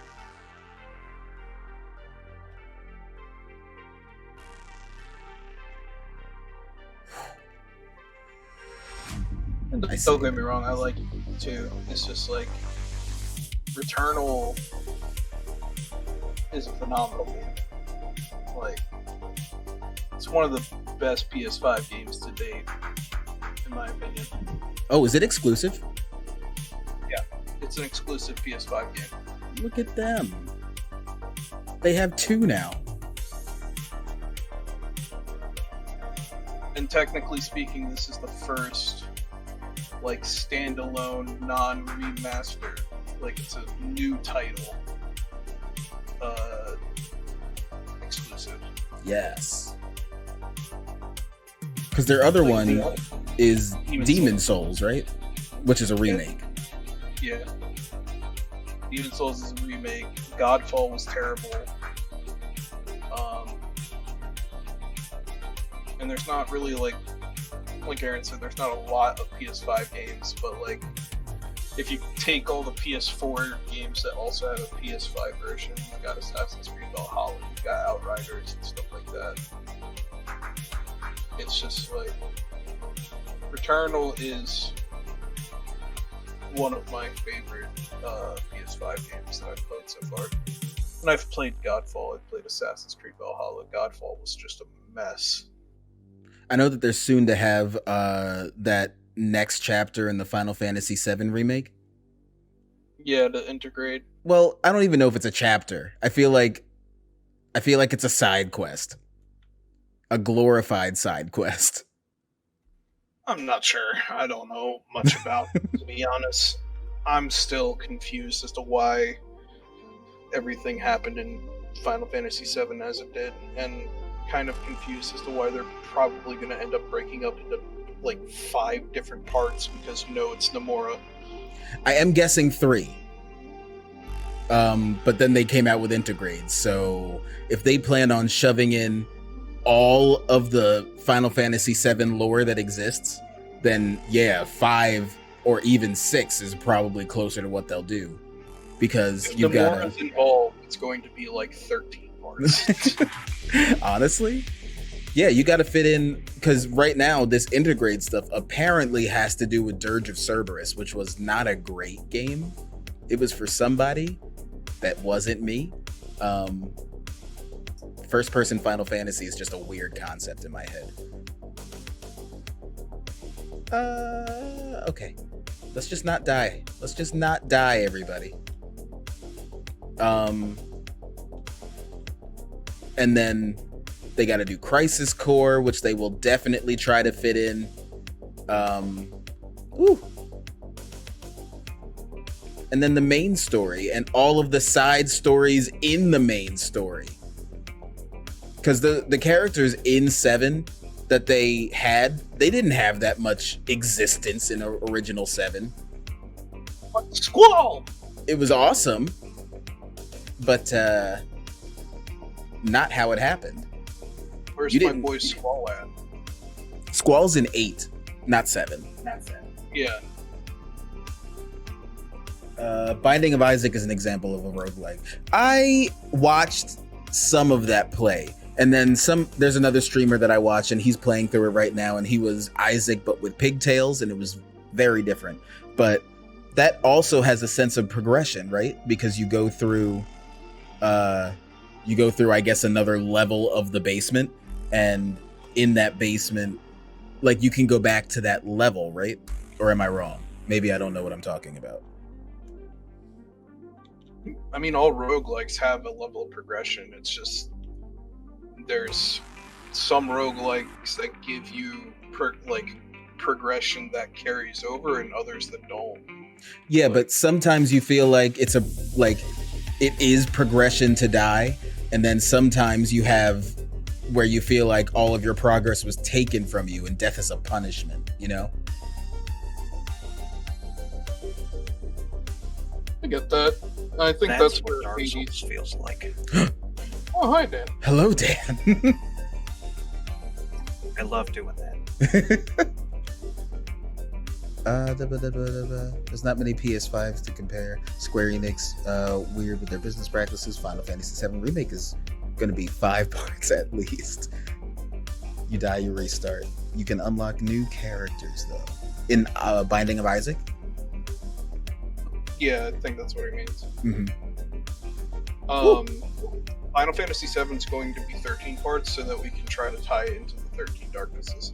Don't get me wrong, I like it too. It's just like Returnal is a phenomenal game. Like, it's one of the best PS5 games to date, in my opinion. Oh, is it exclusive? Yeah, it's an exclusive PS5 game. Look at them. They have two now. And technically speaking, this is the first like standalone non-remaster, like it's a new title exclusive. Yes. Because their other Like, one is Demon Demon Souls, right? Which is a remake. Yeah. Demon Souls is a remake. Godfall was terrible. And there's not really like Aaron said, there's not a lot of PS5 games, but like if you take all the PS4 games that also have a PS5 version, you got Assassin's Creed Valhalla, you got Outriders and stuff like that. It's just like Returnal is one of my favorite PS5 games that I've played so far. And I've played Godfall, I've played Assassin's Creed Valhalla. Godfall was just a mess. I know that they're soon to have that next chapter in the Final Fantasy VII remake. Yeah, to integrate. Well, I don't even know if it's a chapter. I feel like it's a side quest. A glorified side quest. I'm not sure. I don't know much about it, to be honest. I'm still confused as to why everything happened in Final Fantasy VII as it did, and kind of confused as to why they're probably going to end up breaking up into like 5 different parts because it's Nomura. I am guessing 3. But then they came out with Integrades, so if they plan on shoving in all of the Final Fantasy VII lore that exists, then yeah, 5 or even 6 is probably closer to what they'll do. Because if you've got Nomura's involved, it's going to be like 13 parts. Honestly, yeah, you got to fit in, because right now this Integrate stuff apparently has to do with Dirge of Cerberus, which was not a great game. It was for somebody that wasn't me. First person Final Fantasy is just a weird concept in my head. Okay, let's just not die. Let's just not die, everybody. And then they got to do Crisis Core, which they will definitely try to fit in. And then the main story and all of the side stories in the main story. Because the characters in 7 that they didn't have that much existence in original 7. Squall! It was awesome, but not how it happened. Where's my boy Squall at? Squall's in 8, not 7. Yeah. Binding of Isaac is an example of a roguelike. I watched some of that play, and then there's another streamer that I watch, and he's playing through it right now, and he was Isaac but with pigtails, and it was very different. But that also has a sense of progression, right? Because you go through I guess another level of the basement, and in that basement, like, you can go back to that level, right? Or am I wrong? Maybe I don't know what I'm talking about. I mean, all roguelikes have a level of progression. It's just there's some roguelikes that give you progression that carries over, and others that don't. Yeah, but sometimes you feel like it is progression to die, and then sometimes you have where you feel like all of your progress was taken from you, and death is a punishment, you know? I get that. I think that's what where Dark Souls feels like. Oh, hi, Dan. Hello, Dan. I love doing that. There's not many PS5s to compare. Square Enix, weird with their business practices. Final Fantasy VII Remake is going to be 5 parts at least. You die, you restart. You can unlock new characters, though. In Binding of Isaac? Yeah, I think that's what it means. Mm-hmm. Final Fantasy VII is going to be 13 parts so that we can try to tie it into the 13 Darknesses.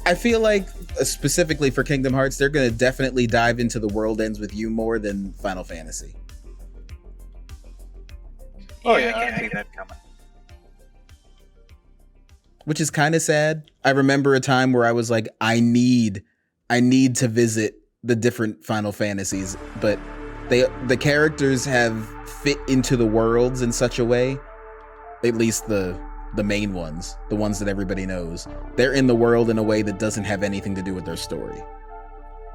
I feel like specifically for Kingdom Hearts, they're going to definitely dive into the World Ends With You more than Final Fantasy. Oh yeah, yeah, I can see that coming. Which is kind of sad. I remember a time where I was like, I need to visit the different Final Fantasies, but the characters have fit into the worlds in such a way, at least the main ones, the ones that everybody knows, they're in the world in a way that doesn't have anything to do with their story.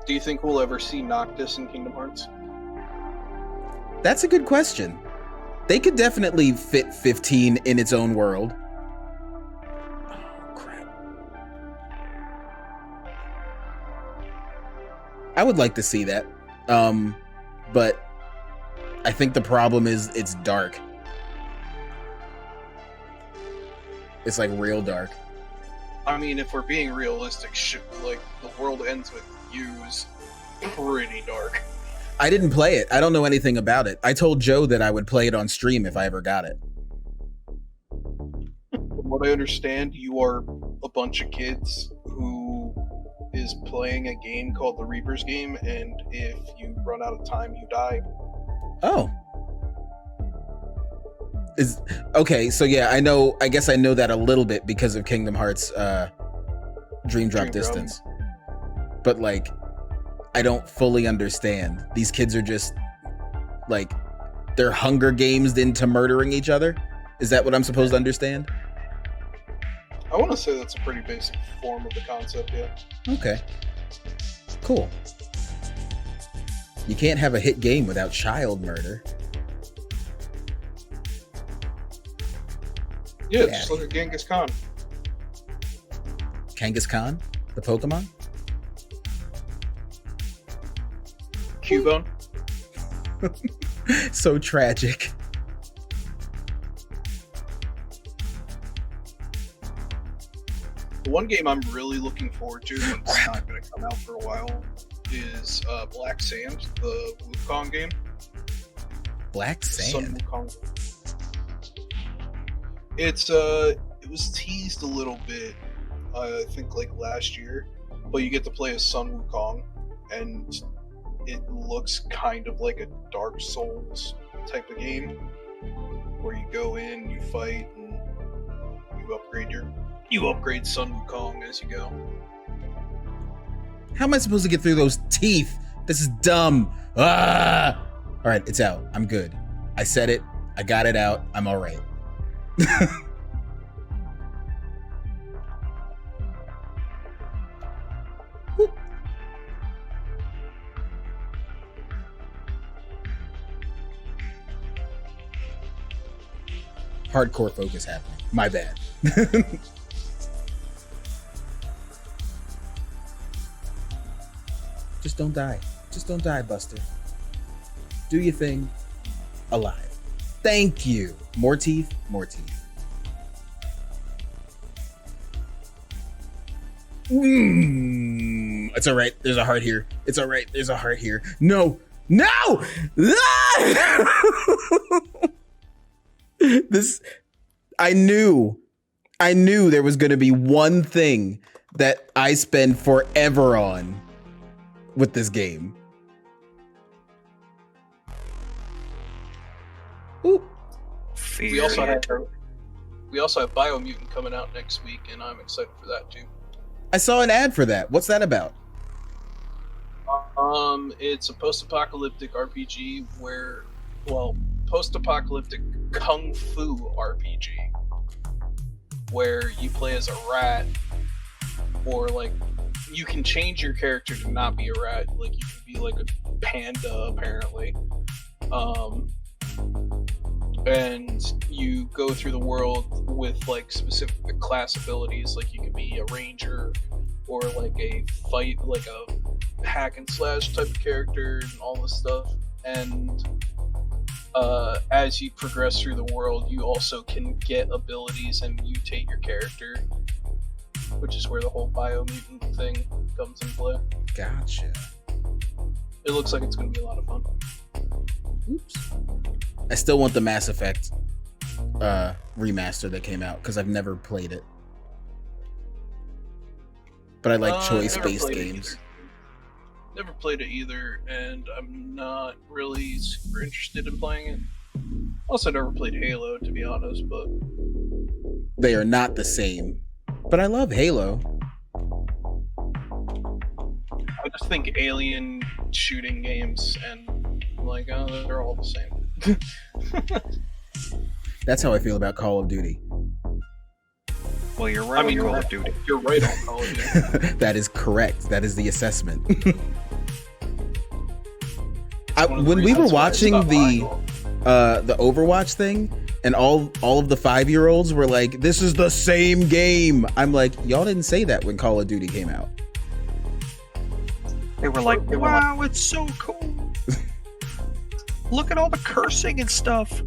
Do you think we'll ever see Noctis in Kingdom Hearts? That's a good question. They could definitely fit 15 in its own world. Oh, crap. I would like to see that. But I think the problem is it's dark. It's like real dark. I mean, if we're being realistic, like the world ends with U's pretty dark. I didn't play it. I don't know anything about it. I told Joe that I would play it on stream if I ever got it. From what I understand, you are a bunch of kids who is playing a game called the Reaper's Game, and if you run out of time, you die. Oh. Okay, so yeah, I guess I know that a little bit because of Kingdom Hearts Dream Drop Distance. But like, I don't fully understand. These kids are just like, they're Hunger Games into murdering each other? Is that what I'm supposed to understand? I want to say that's a pretty basic form of the concept, yeah. Okay. Cool. You can't have a hit game without child murder. Yeah, just look at Genghis Khan. Genghis Khan? The Pokemon? Cubone. So tragic. The one game I'm really looking forward to, and it's not going to come out for a while, is Black Sand, the Wukong game. Black Sand? Sun Wukong. It was teased a little bit, I think like last year, but you get to play as Sun Wukong, and it looks kind of like a Dark Souls type of game, where you go in, you fight, and you upgrade Sun Wukong as you go. How am I supposed to get through those teeth? This is dumb. Ah! All right, it's out. I'm good. I said it. I got it out. I'm all right. Hardcore focus happening. My bad. Just don't die. Just don't die, Buster. Do your thing. Alive. Thank you. More teeth. More teeth. It's all right. There's a heart here. It's all right. There's a heart here. No. No! I knew there was going to be one thing that I spend forever on with this game. Ooh. We also have Biomutant coming out next week, and I'm excited for that too. I saw an ad for that. What's that about? It's a post-apocalyptic RPG post-apocalyptic kung fu RPG, where you play as a rat, or like you can change your character to not be a rat. Like you can be like a panda apparently. And you go through the world with like specific class abilities. Like you could be a ranger, or like a hack and slash type of character, and all this stuff. And as you progress through the world, you also can get abilities and mutate your character, which is where the whole Biomutant thing comes in play. Gotcha. It looks like it's going to be a lot of fun. Oops. I still want the Mass Effect remaster that came out, because I've never played it. But I like choice-based games. Never played it either, and I'm not really super interested in playing it. Also, never played Halo, to be honest, but... They are not the same. But I love Halo. I just think alien shooting games, and I'm like, oh, they're all the same. That's how I feel about Call of Duty. Well, you're right on Call of Duty. You're right on Call of Duty. That is correct. That is the assessment. One of the When we were reasons why I watching stopped buying the Overwatch thing, and all of the 5-year-olds were like, "This is the same game." I'm like, y'all didn't say that when Call of Duty came out. They were like, wow, it's so cool. Look at all the cursing and stuff.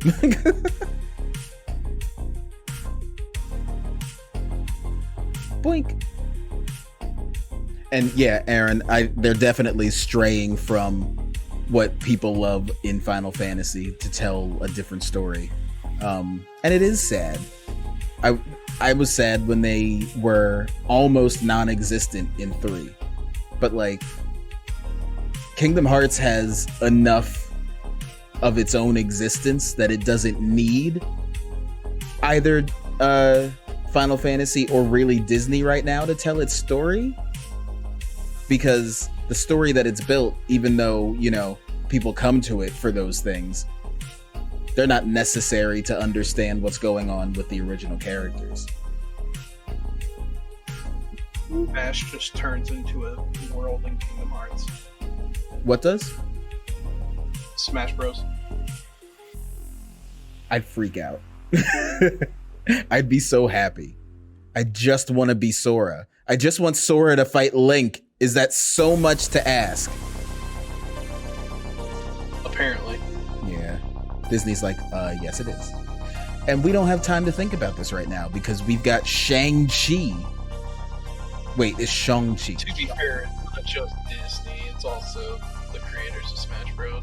Boink. And yeah, Aaron, they're definitely straying from what people love in Final Fantasy to tell a different story. And it is sad. I was sad when they were almost non-existent in 3. But like, Kingdom Hearts has enough of its own existence that it doesn't need either Final Fantasy or really Disney right now to tell its story. Because the story that it's built, even though, you know, people come to it for those things, they're not necessary to understand what's going on with the original characters. Smash just turns into a world in Kingdom Hearts. What does? Smash Bros. I'd freak out. I'd be so happy. I just want to be Sora. I just want Sora to fight Link. Is that so much to ask? Apparently. Yeah. Disney's like, yes it is. And we don't have time to think about this right now because we've got Shang-Chi. Wait, it's Shang-Chi. To be fair, it's not just Disney, it's also the creators of Smash Bros.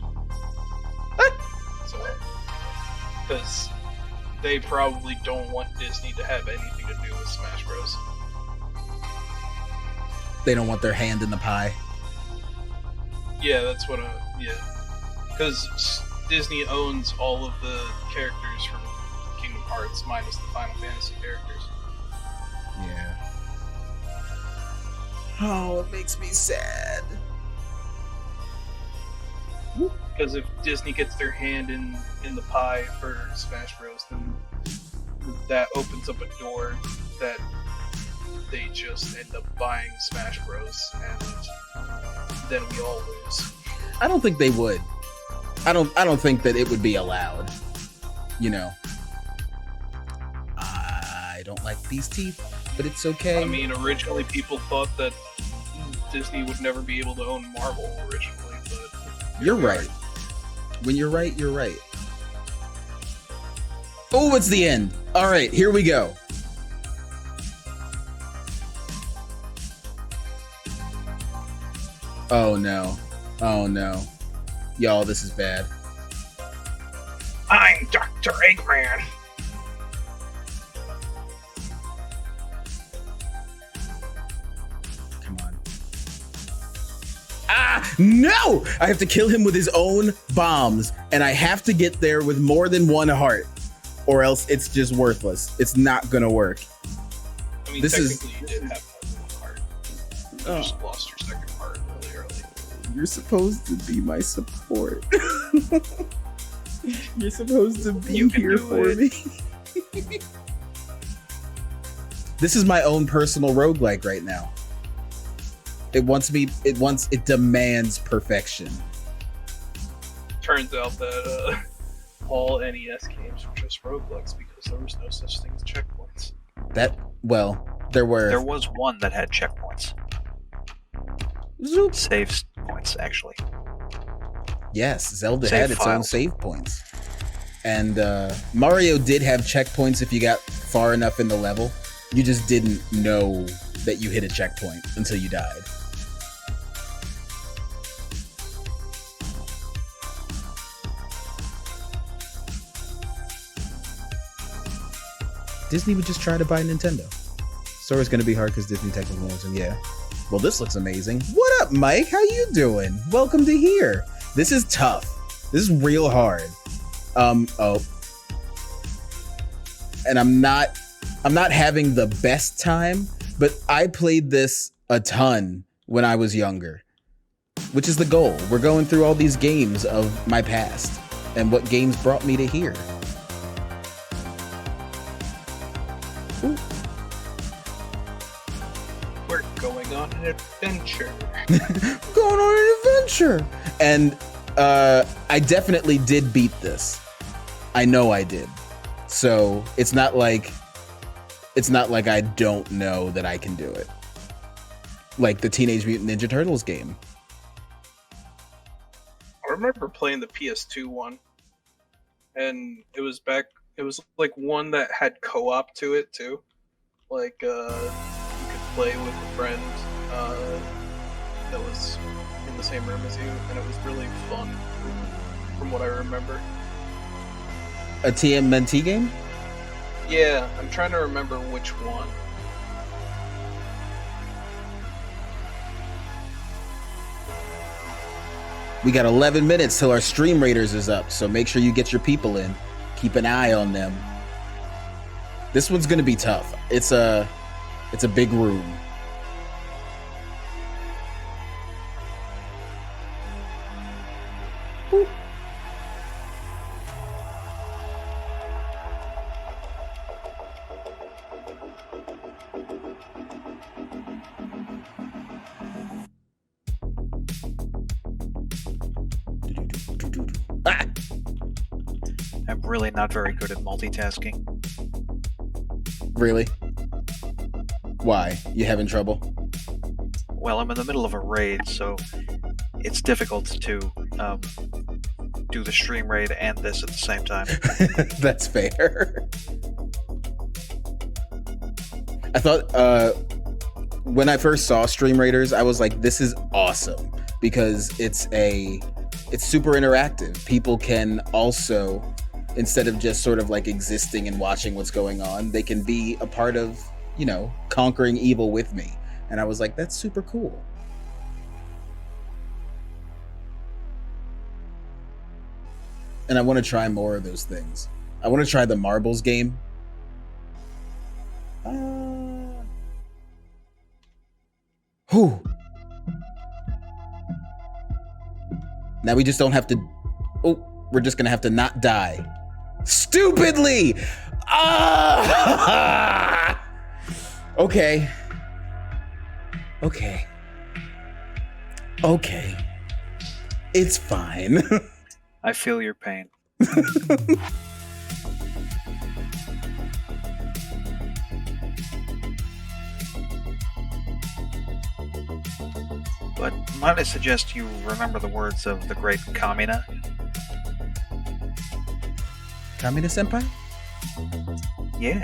So, because they probably don't want Disney to have anything to do with Smash Bros. They don't want their hand in the pie. Yeah, that's what yeah. Because Disney owns all of the characters from Kingdom Hearts, minus the Final Fantasy characters. Yeah. Oh, it makes me sad. Because if Disney gets their hand in the pie for Smash Bros, then that opens up a door that they just end up buying Smash Bros, and then we all lose. I don't think they would. I don't think that it would be allowed. You know. I don't like these teeth, but it's okay. I mean, originally people thought that Disney would never be able to own Marvel originally, but you're right. When you're right, you're right. Oh, it's the end. All right, here we go. Oh no. Oh no. Y'all, this is bad. I'm Dr. Eggman. Come on. Ah, no! I have to kill him with his own bombs, and I have to get there with more than one heart, or else it's just worthless. It's not gonna work. I mean, This technically you did have one heart. You just lost your second heart really early. You're supposed to be my support. You're supposed to be here for me. This is my own personal roguelike right now. It demands perfection. Turns out that all NES games were just roguelikes because there was no such thing as checkpoints. There were. There was one that had checkpoints. Zoop. Save points, actually. Yes, Zelda Save had its own files. save points. And Mario did have checkpoints if you got far enough in the level. You just didn't know that you hit a checkpoint until you died. Disney would just try to buy Nintendo. Sora's gonna be hard because Disney technically owns him, yeah. Well, this looks amazing. What up, Mike? How you doing? Welcome to here. This is tough. This is real hard. Oh. And I'm not having the best time, but I played this a ton when I was younger, which is the goal. We're going through all these games of my past, and what games brought me to here. Ooh. We're going on an adventure. Going on an adventure. And I definitely did beat this. I know I did. So it's not like I don't know that I can do it. Like the Teenage Mutant Ninja Turtles game. I remember playing the PS2 one, and it was like one that had co-op to it too. Like you could play with a friend that was in the same room as you, and it was really fun from what I remember. A TMNT game? Yeah, I'm trying to remember which one. We got 11 minutes till our Stream Raiders is up, so make sure you get your people in. Keep an eye on them. This one's gonna be tough. It's a big room. Boop. Ah! I'm really not very good at multitasking. Really? Why? You having trouble? Well, I'm in the middle of a raid, so it's difficult to do the stream raid and this at the same time. That's fair. I thought when I first saw Stream Raiders, I was like, this is awesome because it's super interactive. People can also, instead of just sort of like existing and watching what's going on, they can be a part of, conquering evil with me. And I was like, that's super cool. And I want to try more of those things. I want to try the marbles game. Whew. Now we just don't have to... Oh, we're just going to have to not die. Stupidly! Ah! Okay. Okay. It's fine. I feel your pain. But might I suggest you remember the words of the great Kamina? Kamina-senpai? Yeah.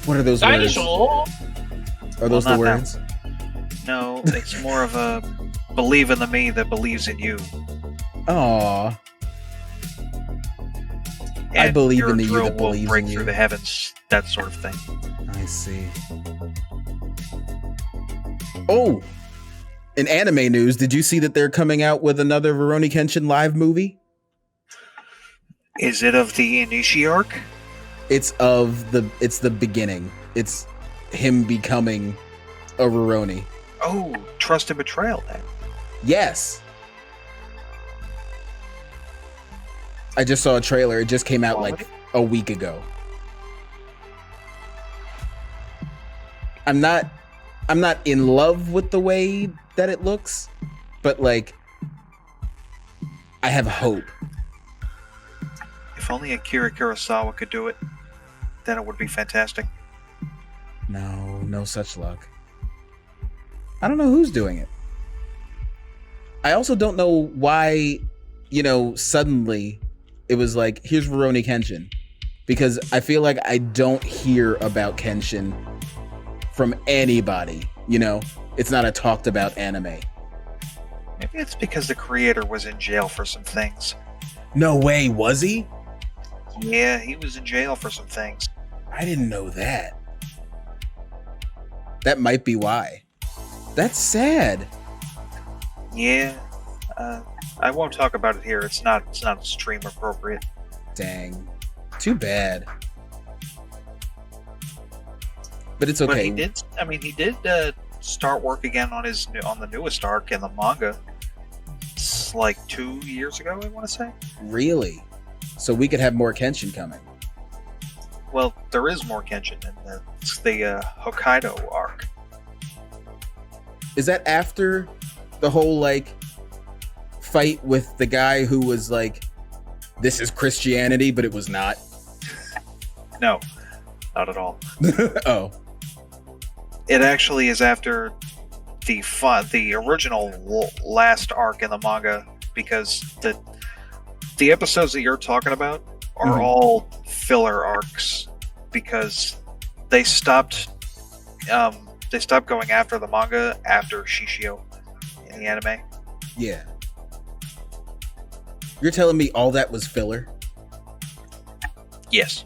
What are those words? Dinosaur! Are those the words? No, it's more of a believe in the me that believes in you. Aww. And I believe your in the you drill that will believes break in through you. the heavens, that sort of thing. I see. Oh! In anime news, did you see that they're coming out with another Rurouni Kenshin live movie? Is it of the Inishi arc? It's the beginning. It's him becoming a Rurouni. Oh, Trust and Betrayal then. Yes. I just saw a trailer. It just came out like a week ago. I'm not in love with the way that it looks, but like I have hope. If only Akira Kurosawa could do it, then it would be fantastic. No such luck. I don't know who's doing it. I also don't know why, suddenly it was like, here's Rurouni Kenshin. Because I feel like I don't hear about Kenshin from anybody, It's not a talked about anime. Maybe it's because the creator was in jail for some things. No way, was he? Yeah, he was in jail for some things. I didn't know that. That might be why. That's sad. Yeah, I won't talk about it here. It's not stream appropriate. Dang. Too bad. But it's okay. But he did start work again on the newest arc in the manga. was like 2 years ago, I want to say. Really? So we could have more Kenshin coming. Well, there is more Kenshin, and it's the Hokkaido arc. Is that after the whole like fight with the guy who was like, this is Christianity, but it was not? No, not at all. Oh. It actually is after the original last arc in the manga, because the episodes that you're talking about are all filler arcs, because they stopped going after the manga after Shishio in the anime. Yeah. You're telling me all that was filler? Yes.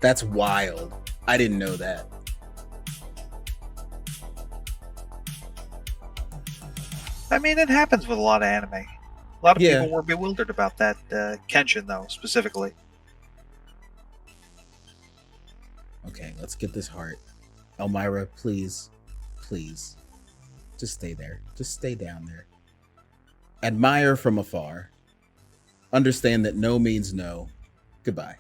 That's wild. I didn't know that. I mean, it happens with a lot of anime. A lot of people were bewildered about that Kenshin, though, specifically. Okay, let's get this heart. Elmira, please. Please. Just stay there. Just stay down there. Admire from afar. Understand that no means no. Goodbye.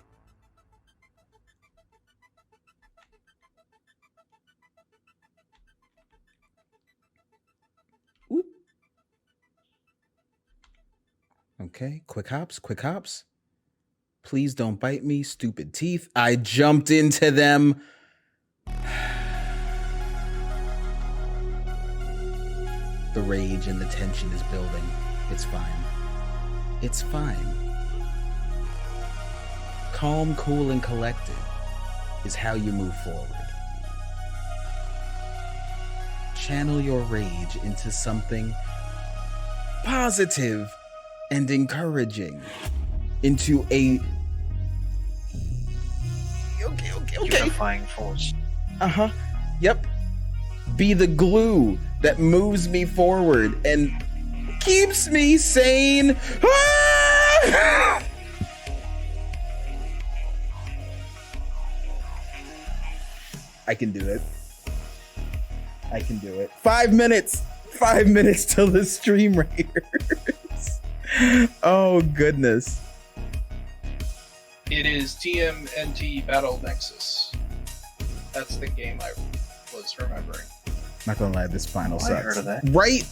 Whoop. Okay, quick hops, quick hops. Please don't bite me, stupid teeth. I jumped into them. The rage and the tension is building. It's fine. It's fine. Calm, cool, and collected is how you move forward. Channel your rage into something positive and encouraging. Into a okay. Unifying force. Uh-huh. Yep. Be the glue that moves me forward and keeps me sane. Ah! I can do it. I can do it. 5 minutes. 5 minutes till the stream raiders. Oh, goodness. It is TMNT Battle Nexus. That's the game I was remembering. Not gonna lie, this final sucks. I heard of that. Right?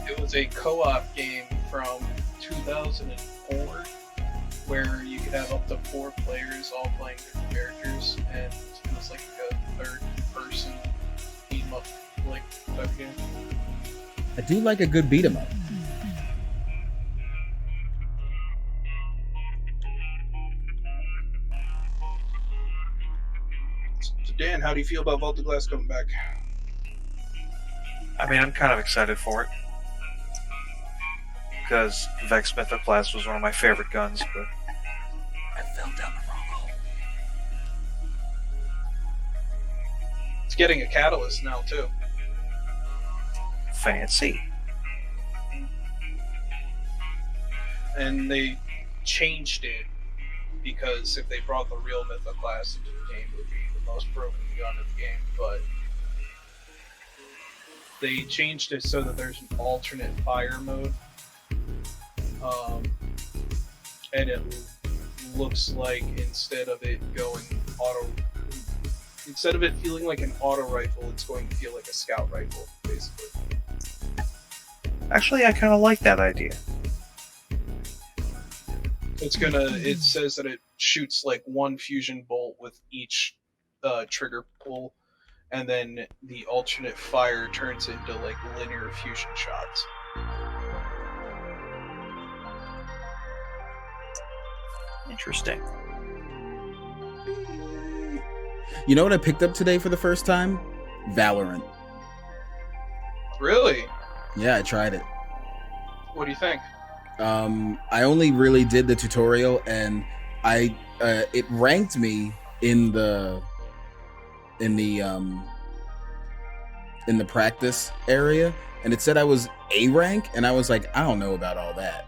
It was a co-op game from 2004 where you could have up to 4 players all playing different characters, and it was like a third-person beat-em-up like type game. I do like a good beat 'em up. So Dan, how do you feel about Vault of Glass coming back? I mean, I'm kind of excited for it, because Vex Mythoclast was one of my favorite guns, but I fell down the wrong hole. It's getting a catalyst now too. fancy. And they changed it because if they brought the real Mythoclast into the game, it would be the most broken gun in the game, but they changed it so that there's an alternate fire mode. And it looks like instead of it feeling like an auto rifle, it's going to feel like a scout rifle, basically. Actually, I kind of like that idea. It says that it shoots like one fusion bolt with each trigger pull, and then the alternate fire turns into like linear fusion shots. Interesting. You know what I picked up today for the first time? Valorant. Really? Yeah, I tried it. What do you think? I only really did the tutorial, and it ranked me in the practice area, and it said I was A rank, and I was like, I don't know about all that.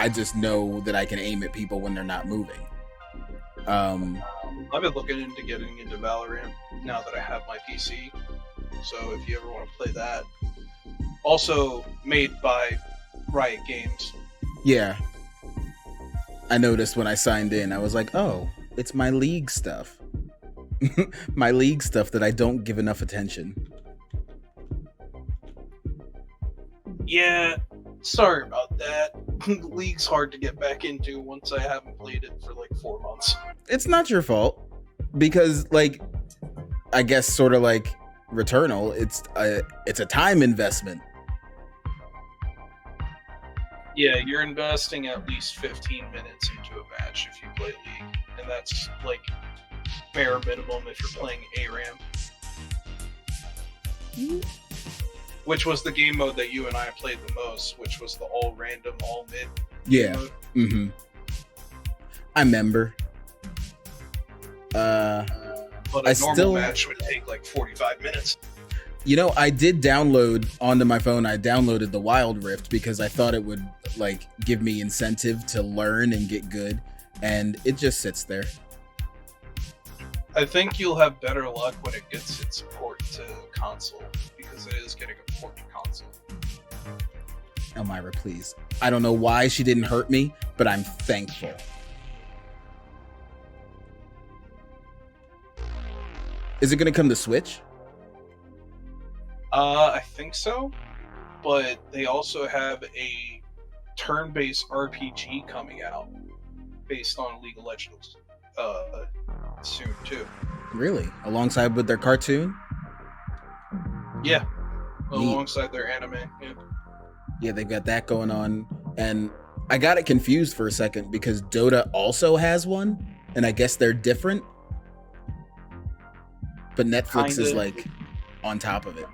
I just know that I can aim at people when they're not moving. I've been looking into getting into Valorant now that I have my PC. So if you ever want to play that. Also made by Riot Games. Yeah. I noticed when I signed in, I was like, oh, it's my League stuff. My League stuff that I don't give enough attention. Yeah, sorry about that. League's hard to get back into once I haven't played it for like 4 months. It's not your fault. Because, like, I guess sort of like Returnal, it's a time investment. Yeah, you're investing at least 15 minutes into a match if you play League. And that's like bare minimum if you're playing ARAM. Which was the game mode that you and I played the most, which was the all random, all mid. Yeah. Mode. Mm-hmm. I remember. But a normal match would take like 45 minutes. You know, I did download onto my phone. I downloaded the Wild Rift because I thought it would like give me incentive to learn and get good, and it just sits there. I think you'll have better luck when it gets its port to console, because it is getting a port to console. Elmira, please. I don't know why she didn't hurt me, but I'm thankful. Is it going to come to Switch? I think so, but they also have a turn-based RPG coming out based on League of Legends soon too. Really? Alongside with their cartoon? Yeah, Neat. alongside their anime. Yeah. Yeah, they've got that going on, and I got it confused for a second because Dota also has one, and I guess they're different. But Netflix is like on top of it.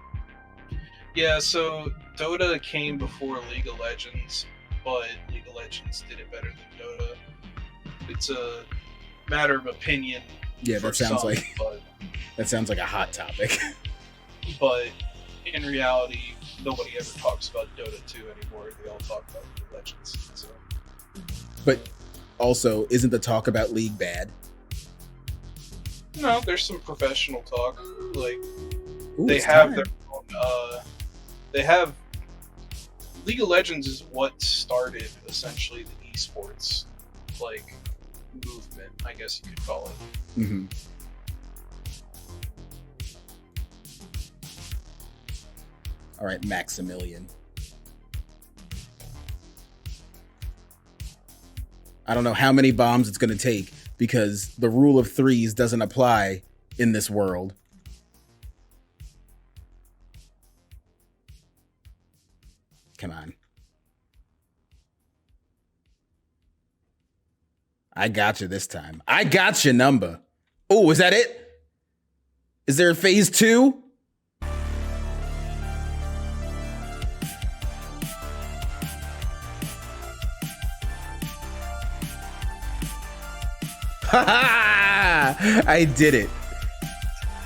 Yeah, so Dota came before League of Legends, but League of Legends did it better than Dota. It's a matter of opinion. Yeah, that sounds some, like that sounds like a hot topic. But in reality, nobody ever talks about Dota 2 anymore. They all talk about League of Legends. So. But also, isn't the talk about League bad? No, there's some professional talk. Like Ooh, they have their own. They have League of Legends is what started essentially the esports like movement, I guess you could call it. Mm-hmm. All right, Maximilian. I don't know how many bombs it's going to take because the rule of threes doesn't apply in this world. Come on. I got you this time. I got your number. Oh, is that it? Is there a phase 2? I did it.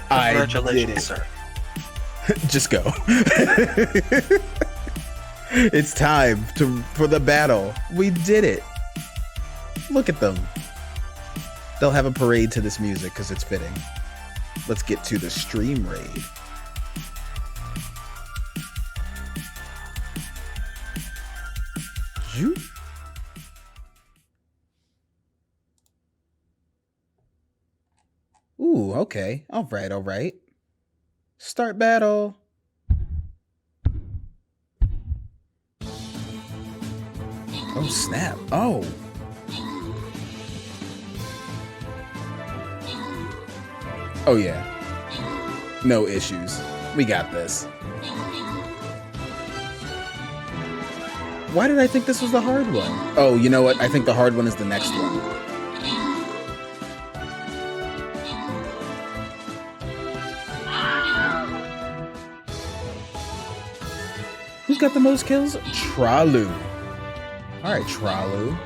Congratulations, sir. Just go. It's time for the battle. We did it. Look at them. They'll have a parade to this music because it's fitting. Let's get to the stream raid. Zoop. Ooh, okay. All right, all right. Start battle. Oh, snap. Oh. Oh, yeah. No issues. We got this. Why did I think this was the hard one? Oh, you know what? I think the hard one is the next one. Who's got the most kills? Tralu. All right, Tralu.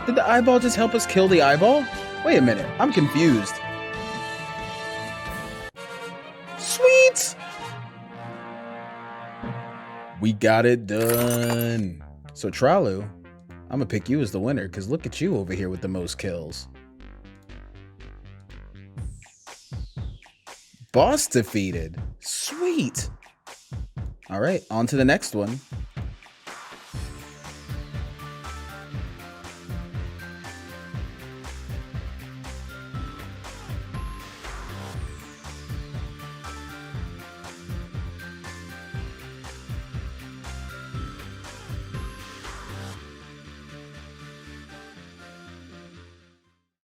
Did the eyeball just help us kill the eyeball? Wait a minute, I'm confused. We got it done. So Tralu, I'm gonna pick you as the winner because look at you over here with the most kills. Boss defeated. Sweet. All right, on to the next one.